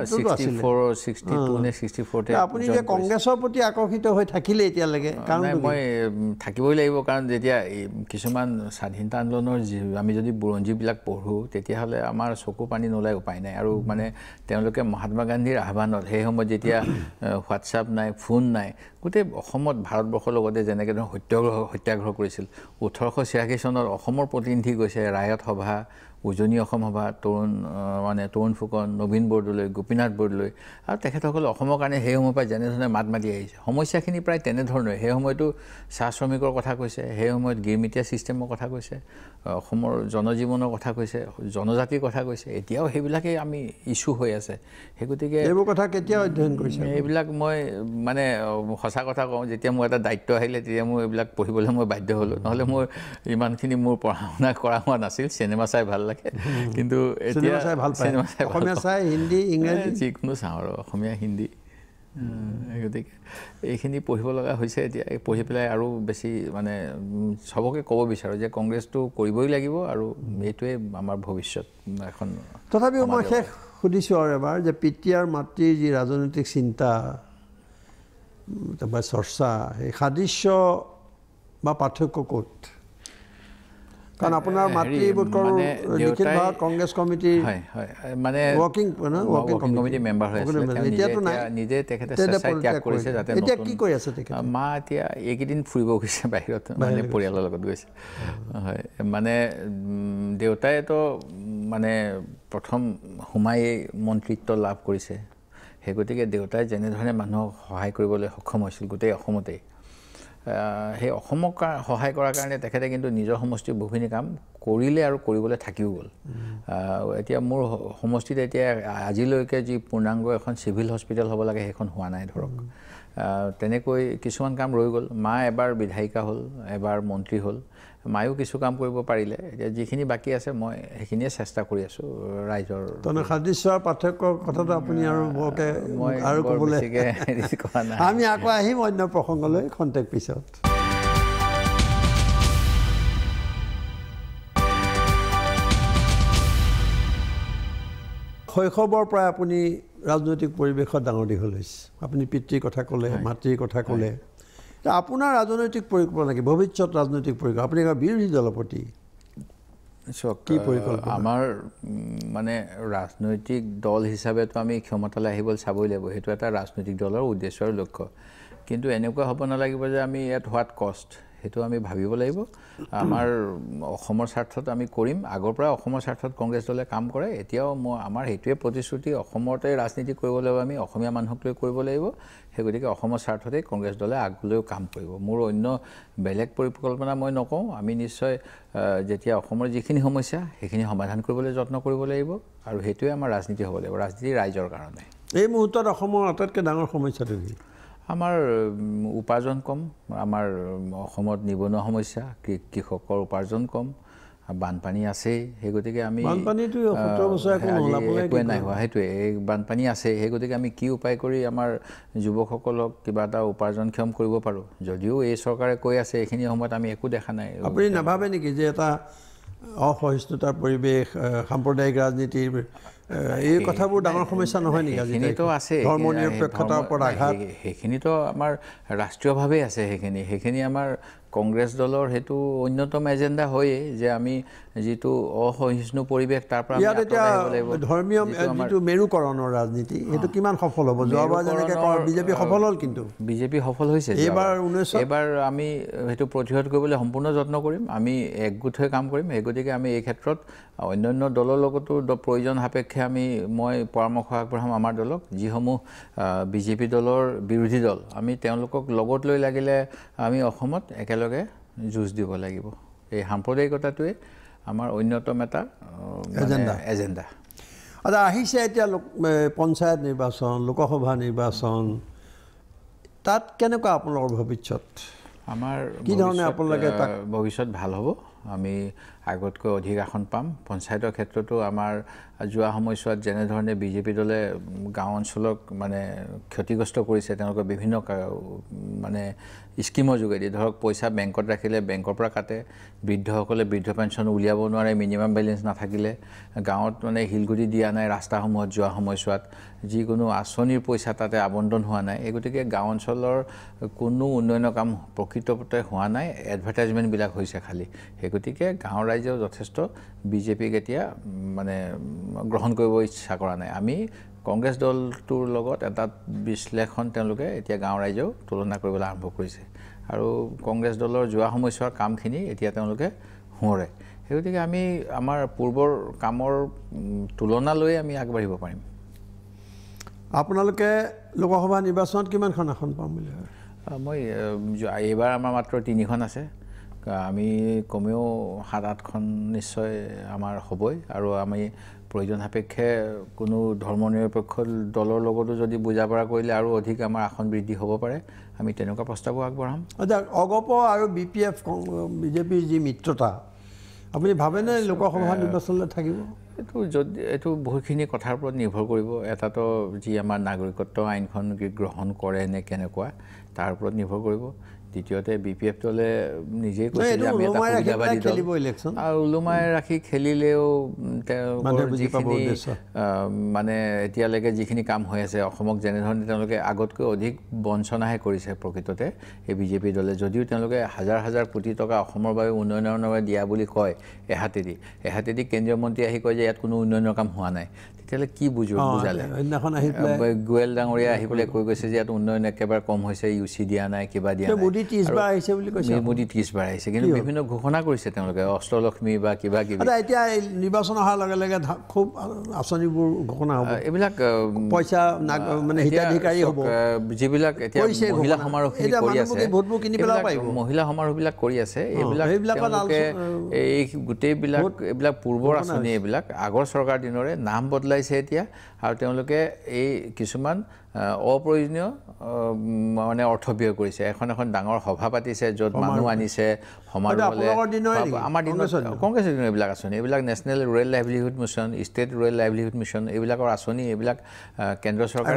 [SPEAKER 2] 62 নে 64
[SPEAKER 1] আপুনি যে কংগ্ৰেছৰ প্ৰতি আকৰ্ষিত হৈ থাকিলে এতিয়ালৈকে কাৰণ
[SPEAKER 2] মই থাকিবই লাগিব কাৰণ যেতিয়া কিছুমান স্বাধীনতা আন্দোলনৰ আমি যদি বুৰঞ্জীবিলাক পঢ়োঁ তেতিয়াহ'লে আমাৰ চকু পানী নোলাই উপায় নাই আৰু মানে তেওঁলোকে মহাত্মা গান্ধীৰ আহ্বানত সেই সময়ত যেতিয়া হোৱাটছআপ নাই ফোন নাই গোটেই অসমত ভাৰতবৰ্ষৰ লগতে যেনেকৈ ধৰক সত্যাগ্ৰহ কৰিছিল 1886 চনত অসমৰ প্ৰতিনিধি গৈছে ৰায়ত সভা উজনি অসম সভা তৰুণ ফুকন নবীন বৰদলৈ গোপীনাথ বৰদলৈ আৰু তেখেতসকলে অসমৰ কাৰণে সেই সময়ৰ পৰা যেনেধৰণে মাত মাতি আহিছে সমস্যাখিনি প্ৰায় তেনেধৰণে সেই সময়তো চাহ শ্ৰমিকৰ কথা কৈছে সেই সময়ত গিৰমিটীয়া ছিষ্টেমৰ কথা কৈছে অসমৰ জনজীৱনৰ কথা কৈছে জনজাতিৰ কথা কৈছে এতিয়াও সেইবিলাকেই আমি ইছ্যু হৈ আছে সেই গতিকে
[SPEAKER 1] এইবোৰ কথা কেতিয়া অধ্যয়ন কৰিছে
[SPEAKER 2] এইবিলাক মই মানে সঁচা কথা কওঁ যেতিয়া মোৰ এটা দায়িত্ব আহিলে তেতিয়া মই এইবিলাক পঢ়িবলৈ মই বাধ্য হ'লোঁ নহ'লে মোৰ ইমানখিনি মোৰ পঢ়া শুনা কৰা হোৱা নাছিল চিনেমা চাই ভাল লাগে কিন্তু এতিয়া
[SPEAKER 1] অসমীয়া চাই হিন্দী ইংৰাজী
[SPEAKER 2] যিকোনো চাওঁ আৰু অসমীয়া হিন্দী গতিকে এইখিনি পঢ়িব লগা হৈছে এতিয়া পঢ়ি পেলাই আৰু বেছি মানে চবকে ক'ব বিচাৰোঁ যে কংগ্ৰেছটো কৰিবই লাগিব আৰু এইটোৱে আমাৰ ভৱিষ্যত এখন
[SPEAKER 1] তথাপিও মই শেষ সুধিছোঁ আৰু এবাৰ যে পিতৃ আৰু মাতৃৰ যি ৰাজনৈতিক চিন্তা বা চৰ্চা সেই সাদৃশ্য বা পাৰ্থক্য ক'ত কাৰণ আপোনাৰ মাতৃবোধকৰ লিখিত ভাৰত কংগ্ৰেছ কমিটিৰ
[SPEAKER 2] মানে ৱৰ্কিং কমিটি মেম্বাৰ হৈ আছে নিজে তেখেতে ত্যাগ কৰিছে যাতে
[SPEAKER 1] এতিয়া কি কৰি আছে তেখেতে
[SPEAKER 2] মা এতিয়া এইকেইদিন ফুৰিব গৈছে বাহিৰত মানে পৰিয়ালৰ লগত গৈছে হয় মানে দেউতাইতো মানে প্ৰথম সোমায়েই মন্ত্ৰিত্ব লাভ কৰিছে সেই গতিকে দেউতাই যেনেধৰণে মানুহক সহায় কৰিবলৈ সক্ষম হৈছিল গোটেই অসমতেই সেই অসমক সহায় কৰাৰ কাৰণে তেখেতে কিন্তু নিজৰ সমষ্টিৰ বহুখিনি কাম কৰিলে আৰু কৰিবলৈ থাকিও গ'ল এতিয়া মোৰ সমষ্টিত এতিয়া আজিলৈকে যি পূৰ্ণাংগ এখন চিভিল হস্পিটেল হ'ব লাগে সেইখন হোৱা নাই ধৰক তেনেকৈ কিছুমান কাম ৰৈ গ'ল মা এবাৰ বিধায়িকা হ'ল এবাৰ মন্ত্ৰী হ'ল মায়েও কিছু কাম কৰিব পাৰিলে এতিয়া যিখিনি বাকী আছে মই সেইখিনিয়ে চেষ্টা কৰি আছোঁ ৰাইজৰ
[SPEAKER 1] সাদৃশ্যৰ পাৰ্থক্যৰ কথাটো আপুনি আৰু বৰকৈ আৰু ক'বলৈ আমি আকৌ আহিম অন্য প্ৰসংগলৈ খন্তেক পিছত শৈশৱৰ পৰাই আপুনি ৰাজনৈতিক পৰিৱেশত ডাঙৰ দীঘল হৈছে আপুনি পিতৃৰ কথা ক'লে মাতৃৰ কথা ক'লে আপোনাৰ ৰাজনৈতিক পৰিকল্পনা কি ভৱিষ্যত ৰাজনৈতিক পৰিকল্পনা আপুনি বিৰোধী দলৰ প্ৰতি
[SPEAKER 2] কি পৰিকল্পনা আমাৰ মানে ৰাজনৈতিক দল হিচাপেতো আমি ক্ষমতালৈ আহিবলৈ চাবই লাগিব সেইটো এটা ৰাজনৈতিক দলৰ উদ্দেশ্য আৰু লক্ষ্য কিন্তু এনেকুৱা হ'ব নালাগিব যে আমি ইয়াত হোৱাট কষ্ট সেইটো আমি ভাবিব লাগিব আমাৰ অসমৰ স্বাৰ্থত আমি কৰিম আগৰ পৰা অসমৰ স্বাৰ্থত কংগ্ৰেছ দলে কাম কৰে এতিয়াও আমাৰ হেতুৱে প্ৰতিশ্ৰুতি অসমতে ৰাজনীতি কৰিব লাগিব আমি অসমীয়া মানুহক লৈ কৰিব লাগিব সেই গতিকে অসমৰ স্বাৰ্থতে কংগ্ৰেছ দলে আগলৈও কাম কৰিব মোৰ অন্য বেলেগ পৰিকল্পনা মই নকওঁ আমি নিশ্চয় যেতিয়া অসমৰ যিখিনি সমস্যা সেইখিনি সমাধান কৰিবলৈ যত্ন কৰিব লাগিব আৰু হেতুৱে আমাৰ ৰাজনীতি হ'ব লাগিব ৰাজনীতি ৰাইজৰ কাৰণে
[SPEAKER 1] এই মুহূৰ্তত অসমৰ আটাইতকৈ ডাঙৰ সমস্যাটো কি
[SPEAKER 2] আমাৰ উপাৰ্জন কম আমাৰ অসমত নিবনুৱা সমস্যা কৃষকৰ উপাৰ্জন কম বানপানী আছে সেই গতিকে আমি
[SPEAKER 1] বানপানীটো 70 বছৰ
[SPEAKER 2] একো নাই হোৱা হেতুৱে এই বানপানী আছে সেই গতিকে আমি কি উপায় কৰি আমাৰ যুৱকসকলক কিবা এটা উপাৰ্জনক্ষম কৰিব পাৰোঁ যদিও এই চৰকাৰে কৈ আছে এইখিনি সময়ত আমি একো দেখা নাই
[SPEAKER 1] আপুনি নাভাবে নেকি যে এটা অসহিষ্ণুতাৰ পৰিৱেশ সাম্প্ৰদায়িক ৰাজনীতিৰ এই কথাবোৰ ডাঙৰ সমস্যা নহয় নেকি আজি
[SPEAKER 2] সেইখিনিতো আছে
[SPEAKER 1] ধৰ্মনিৰপেক্ষতাৰ ওপৰত আঘাত
[SPEAKER 2] সেইখিনিতো আমাৰ ৰাষ্ট্ৰীয়ভাৱে আছে সেইখিনি আমাৰ কংগ্ৰেছ দলৰ হেতু অন্যতম এজেন্ডা হয়ে যে আমি যেটো অসহিষ্ণু পৰিৱেশ তাৰ পৰা
[SPEAKER 1] ইয়াত এতিয়া ধৰ্মীয় যেটো মেৰুকৰণৰ ৰাজনীতি এটো কিমান সফল হ'ব যোৱাবাৰ যেনেকৈ বিজেপি সফল হ'ল কিন্তু
[SPEAKER 2] বিজেপি সফল হৈছে এবাৰ আমি হেতু প্ৰতিহত কৰিবলৈ সম্পূৰ্ণ যত্ন কৰিম আমি একগোট হৈ কাম কৰিম এই গতিকে আমি এই ক্ষেত্ৰত অন্যান্য দলৰ লগতো প্ৰয়োজন সাপেক্ষে মই পৰামৰ্শ আগবঢ়াম আমাৰ দলক যিসমূহ বিজেপি দলৰ বিৰোধী দল আমি তেওঁলোকক লগত লৈ লাগিলে আমি অসমত একেলগে যুঁজ দিব লাগিব এই সাম্প্ৰদায়িকতাটোৱে আমাৰ অন্যতম এটা এজেন্ডা
[SPEAKER 1] আচ্ছা আহিছে এতিয়া পঞ্চায়ত নিৰ্বাচন লোকসভা নিৰ্বাচন তাত কেনেকুৱা আপোনালোকৰ ভৱিষ্যত
[SPEAKER 2] আমাৰ
[SPEAKER 1] কি ধৰণে আপোনালোকে
[SPEAKER 2] ভৱিষ্যত ভাল হ'ব আমি আগতকৈ অধিক আসন পাম পঞ্চায়তৰ ক্ষেত্ৰতো আমাৰ যোৱা সময়ছোৱাত যেনে ধৰণে বিজেপি দলে গাঁও অঞ্চলক মানে ক্ষতিগ্ৰস্ত কৰিছে তেওঁলোকৰ বিভিন্ন মানে স্কিমৰ যোগেদি ধৰক পইচা বেংকত ৰাখিলে বেংকৰ পৰা কাটে বৃদ্ধসকলে বৃদ্ধ পেঞ্চন উলিয়াব নোৱাৰে মিনিমাম বেলেঞ্চ নাথাকিলে গাঁৱত মানে হিলগুটি দিয়া নাই ৰাস্তাসমূহত যোৱা সময়ছোৱাত যিকোনো আঁচনিৰ পইচা তাতে আবণ্টন হোৱা নাই এই গতিকে গাঁও অঞ্চলৰ কোনো উন্নয়নৰ কাম প্ৰকৃততে হোৱা নাই এডভাৰটাইজমেণ্টবিলাক হৈছে খালি সেই গতিকে গাঁৱৰ ৰাইজেও যথেষ্ট বিজেপিক এতিয়া মানে গ্ৰহণ কৰিব ইচ্ছা কৰা নাই আমি কংগ্ৰেছ দলটোৰ লগত এটা বিশ্লেষণ তেওঁলোকে এতিয়া গাঁৱৰ ৰাইজেও তুলনা কৰিবলৈ আৰম্ভ কৰিছে আৰু কংগ্ৰেছ দলৰ যোৱা সময়ছোৱাৰ কামখিনি এতিয়া তেওঁলোকে সোঁৱৰে সেই গতিকে আমি আমাৰ পূৰ্বৰ কামৰ তুলনালৈ আমি আগবাঢ়িব পাৰিম
[SPEAKER 1] আপোনালোকে লোকসভা নিৰ্বাচনত কিমানখন আসন পাম বুলি ভাবে
[SPEAKER 2] মই এইবাৰ আমাৰ মাত্ৰ 3খন আছে আমি কমেও 7-8খন নিশ্চয় আমাৰ হ'বই আৰু আমি প্ৰয়োজন সাপেক্ষে কোনো ধৰ্মনিৰপেক্ষ দলৰ লগতো যদি বুজা পৰা কৰিলে আৰু অধিক আমাৰ আসন বৃদ্ধি হ'ব পাৰে আমি তেনেকুৱা প্ৰস্তাৱো আগবঢ়াম
[SPEAKER 1] অগপ আৰু বিপিএফ বিজেপিৰ যি মিত্ৰতা আপুনি ভাবেনে লোকসভা নিৰ্বাচনলৈ থাকিব
[SPEAKER 2] এইটো বহুখিনি কথাৰ ওপৰত নিৰ্ভৰ কৰিব এটাতো যি আমাৰ নাগৰিকত্ব আইনখন গ্ৰহণ কৰে নে কেনেকুৱা তাৰ ওপৰত নিৰ্ভৰ কৰিব দ্বিতীয়তে বিপিএফ দলে নিজেই কৈছে যে আমি এটা সুবিধাবাদী দল আৰু ওলোমাই ৰাখি খেলিলেও যিখিনি মানে এতিয়ালৈকে যিখিনি কাম হৈ আছে অসমক যেনেধৰণে তেওঁলোকে আগতকৈ অধিক বঞ্চনাহে কৰিছে প্ৰকৃততে এই বিজেপি দলে যদিও তেওঁলোকে হাজাৰ হাজাৰ কোটি টকা অসমৰ বাবে উন্নয়নৰ বাবে দিয়া বুলি কয় এহাতেদি কেন্দ্ৰীয় মন্ত্ৰী আহি কয় যে ইয়াত কোনো উন্নয়নৰ কাম হোৱা নাই তেতিয়াহ'লে কি বুজালে গোৱেল ডাঙৰীয়া আহি পেলাই কৈ গৈছে যে ইয়াত উন্নয়ন একেবাৰে কম হৈছে ইউচি দিয়া নাই কিবা দিয়া নাই
[SPEAKER 1] মোদী 30 বাৰ আহিছে বুলি কৈছে
[SPEAKER 2] মোদী 30 বাৰ আহিছে কিন্তু বিভিন্ন ঘোষণা কৰিছে তেওঁলোকে অষ্টলক্ষ্মী বা কিবা কিবি
[SPEAKER 1] এতিয়া নিৰ্বাচন অহাৰ লগে লগে খুব আঁচনিবোৰ ঘোষণা হ'ব
[SPEAKER 2] এইবিলাক
[SPEAKER 1] পইচা মানে হিতাধিকাৰী হ'ব
[SPEAKER 2] যিবিলাক এতিয়া মহিলা সমাৰোহখিনি কৰি আছে মহিলা সমাৰোহবিলাক কৰি আছে এইবিলাক এই গোটেইবিলাক এইবিলাক পূৰ্বৰ আঁচনি এইবিলাক আগৰ চৰকাৰ দিনৰে নাম বদলাইছে এতিয়া আৰু তেওঁলোকে এই কিছুমান অপ্ৰয়োজনীয় মানে অৰ্থ ব্যয় কৰিছে এখন ডাঙৰ সভা পাতিছে য'ত মানুহ আনিছে সমাৰোহলৈ আমাৰ দিনত কংগ্ৰেছৰ দিনৰ এইবিলাক আঁচনি এইবিলাক national rural livelihood mission state rural livelihood mission এইবিলাকৰ আঁচনি এইবিলাক কেন্দ্ৰ চৰকাৰে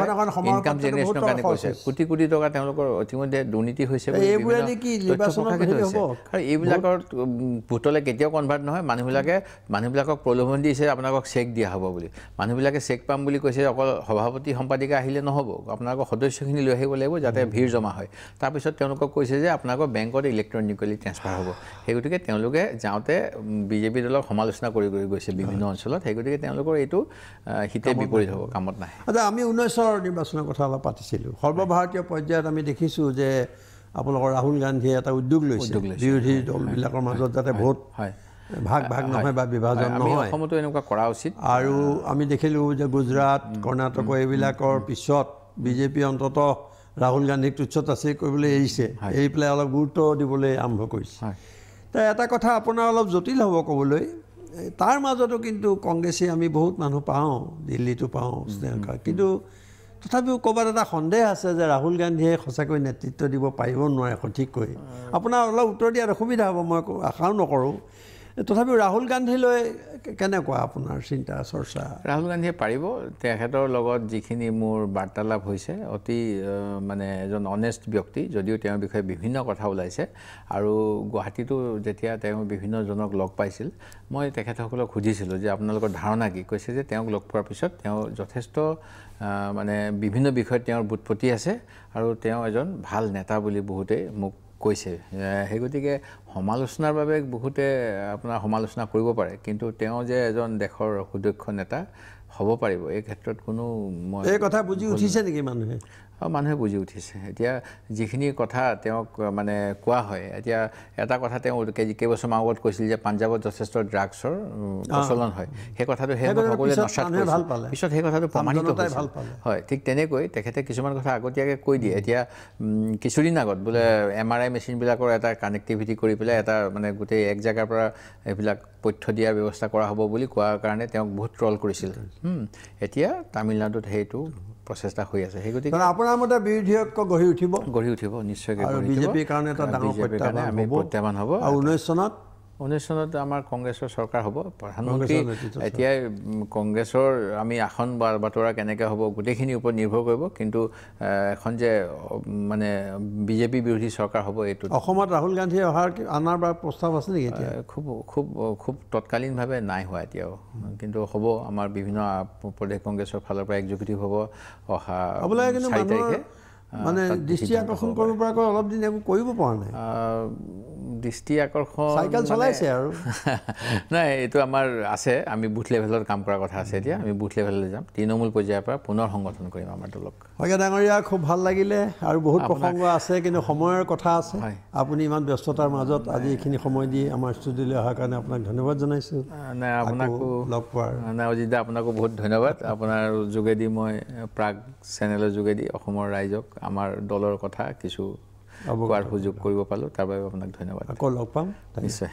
[SPEAKER 2] ইনকাম জেনেৰেশ্যনৰ কাৰণে কৈছে কোটি কোটি টকা তেওঁলোকৰ ইতিমধ্যে দুৰ্নীতি হৈছে আৰু এইবিলাকৰ ভোটলৈ কেতিয়াও কনভাৰ্ট নহয় মানুহবিলাকক প্ৰলোভন দিছে আপোনালোকক চেক দিয়া হ'ব বুলি মানুহবিলাকে চেক পাম বুলি কৈছে অকল সভাপতি সম্পাদিকা আহিলে নহ'ব আপোনালোকৰ সদস্যখিনি লৈ আহিব লাগিব যাতে ভিৰ জমা হয় তাৰপিছত তেওঁলোকক কৈছে যে আপোনালোকৰ বেংকত ইলেক্ট্ৰনিকেলি ট্ৰেন্সফাৰ হ'ব সেই গতিকে তেওঁলোকে যাওঁতে বিজেপি দলক সমালোচনা কৰি গৈছে বিভিন্ন অঞ্চলত সেই গতিকে তেওঁলোকৰ এইটো হিতে বিপৰীত হ'ব কামত নাহে
[SPEAKER 1] আচ্ছা আমি 19ৰ নিৰ্বাচনৰ কথা অলপ পাতিছিলোঁ সৰ্বভাৰতীয় পৰ্যায়ত আমি দেখিছোঁ যে আপোনালোকৰ ৰাহুল গান্ধীয়ে এটা উদ্যোগ লৈছে বিৰোধী দলবিলাকৰ মাজত যাতে ভোট ভাগ ভাগ নহয় বা বিভাজন নহয়
[SPEAKER 2] অসমতো এনেকুৱা কৰা উচিত
[SPEAKER 1] আৰু আমি দেখিলোঁ যে গুজৰাট কৰ্ণাটক এইবিলাকৰ পিছত বিজেপি অন্ততঃ ৰাহুল গান্ধীক তুচ্ছ-তাচ্ছিল্য কৰিবলৈ এৰিছে এৰি পেলাই অলপ গুৰুত্ব দিবলৈ আৰম্ভ কৰিছে এটা কথা আপোনাৰ অলপ জটিল হ'ব ক'বলৈ তাৰ মাজতো কিন্তু কংগ্ৰেছে আমি বহুত মানুহ পাওঁ দিল্লীতো পাওঁ কিন্তু তথাপিও ক'ৰবাত এটা সন্দেহ আছে যে ৰাহুল গান্ধীয়ে সঁচাকৈ নেতৃত্ব দিব পাৰিব নোৱাৰে সঠিককৈ আপোনাৰ অলপ উত্তৰ দিয়াত অসুবিধা হ'ব মই আশাও নকৰোঁ তথাপিও ৰাহুল গান্ধীলৈ কেনেকুৱা আপোনাৰ চিন্তা চৰ্চা
[SPEAKER 2] ৰাহুল গান্ধীয়ে পাৰিব তেখেতৰ লগত যিখিনি মোৰ বাৰ্তালাপ হৈছে অতি মানে এজন অনেষ্ট ব্যক্তি যদিও তেওঁৰ বিষয়ে বিভিন্ন কথা ওলাইছে আৰু গুৱাহাটীতো যেতিয়া তেওঁ বিভিন্নজনক লগ পাইছিল মই তেখেতসকলক সুধিছিলোঁ যে আপোনালোকৰ ধাৰণা কি কৈছে যে তেওঁক লগ পোৱাৰ পিছত তেওঁ যথেষ্ট মানে বিভিন্ন বিষয়ত তেওঁৰ বুটপতি আছে আৰু তেওঁ এজন ভাল নেতা বুলি বহুতে মোক কৈছে সেই গতিকে সমালোচনাৰ বাবে বহুতে আপোনাৰ সমালোচনা কৰিব পাৰে কিন্তু তেওঁ যে এজন দেশৰ সুদক্ষ নেতা হ'ব পাৰিব এই ক্ষেত্ৰত কোনো মই
[SPEAKER 1] এই কথা বুজি উঠিছে নেকি
[SPEAKER 2] মানুহে বুজি উঠিছে এতিয়া যিখিনি কথা তেওঁক মানে কোৱা হয় এতিয়া এটা কথা তেওঁ কেইবছৰমান আগত কৈছিল যে পাঞ্জাৱত যথেষ্ট ড্ৰাগছৰ প্ৰচলন হয় সেই কথাটো সকলোৱে নচাত পিছত সেই কথাটো প্ৰমাণিত হয় ঠিক তেনেকৈ তেখেতে কিছুমান কথা আগতীয়াকৈ কৈ দিয়ে এতিয়া কিছুদিন আগত বোলে MRI মেচিনবিলাকৰ এটা কানেক্টিভিটি কৰি পেলাই এটা মানে গোটেই এক জেগাৰ পৰা এইবিলাক পথ্য দিয়াৰ ব্যৱস্থা কৰা হ'ব বুলি কোৱাৰ কাৰণে তেওঁক বহুত ট্ৰল কৰিছিল এতিয়া তামিলনাডুত সেইটো প্ৰচেষ্টা হৈ আছে সেই গতিকে
[SPEAKER 1] আপোনাৰ মতে বিৰোধী ঐক্য গঢ়ি উঠিব
[SPEAKER 2] নিশ্চয়কৈ
[SPEAKER 1] বিজেপিৰ কাৰণে এটা ডাঙৰ
[SPEAKER 2] প্ৰত্যাহ্বান হ'ব
[SPEAKER 1] আৰু 19
[SPEAKER 2] চনত আমাৰ কংগ্ৰেছৰ চৰকাৰ হ'ব প্ৰধানমন্ত্ৰী এতিয়া কংগ্ৰেছৰ আমি আসন বাতৰা কেনেকৈ হ'ব গোটেইখিনিৰ ওপৰত নিৰ্ভৰ কৰিব কিন্তু এখন যে মানে বিজেপি বিৰোধী চৰকাৰ হ'ব এইটো
[SPEAKER 1] অসমত ৰাহুল গান্ধীয়ে আনাৰ প্ৰস্তাৱ আছে নেকি এতিয়া
[SPEAKER 2] খুব তৎকালীনভাৱে নাই হোৱা এতিয়াও কিন্তু হ'ব আমাৰ বিভিন্ন প্ৰদেশ কংগ্ৰেছৰ ফালৰ পৰা এক্সিকিউটিভ হ'ব অহা 4 তাৰিখে
[SPEAKER 1] মানে দৃষ্টি আকৰ্ষণ কৰিব পৰাকৈ অলপ দিন একো কৰিব পৰা নাই
[SPEAKER 2] দৃষ্টি আকৰ্ষণ
[SPEAKER 1] চাইকেল চলাইছে আৰু
[SPEAKER 2] নাই এইটো আমাৰ আছে আমি বুথ লেভেলত কাম কৰাৰ কথা আছে এতিয়া আমি বুথ লেভেললৈ যাম তৃণমূল পৰ্যায়ৰ পৰা পুনৰ সংগঠন কৰিম আমাৰ দলক
[SPEAKER 1] হয় ডাঙৰীয়া খুব ভাল লাগিলে আৰু বহুত প্ৰসংগ আছে কিন্তু সময়ৰ কথা আছে আপুনি ইমান ব্যস্ততাৰ মাজত আজি এইখিনি সময় দি আমাৰ ষ্টুডিঅ'লৈ অহাৰ কাৰণে আপোনাক ধন্যবাদ জনাইছোঁ
[SPEAKER 2] নাই আপোনাকো
[SPEAKER 1] লগ পোৱাৰ
[SPEAKER 2] নাই অজিত দা আপোনাকো বহুত ধন্যবাদ আপোনাৰ যোগেদি মই প্ৰাগ চেনেলৰ যোগেদি অসমৰ ৰাইজক আমাৰ দলৰ কথা কিছু কোৱাৰ সুযোগ কৰিব পালোঁ তাৰ বাবে আপোনাক ধন্যবাদ
[SPEAKER 1] আকৌ লগ পাম
[SPEAKER 2] নিশ্চয়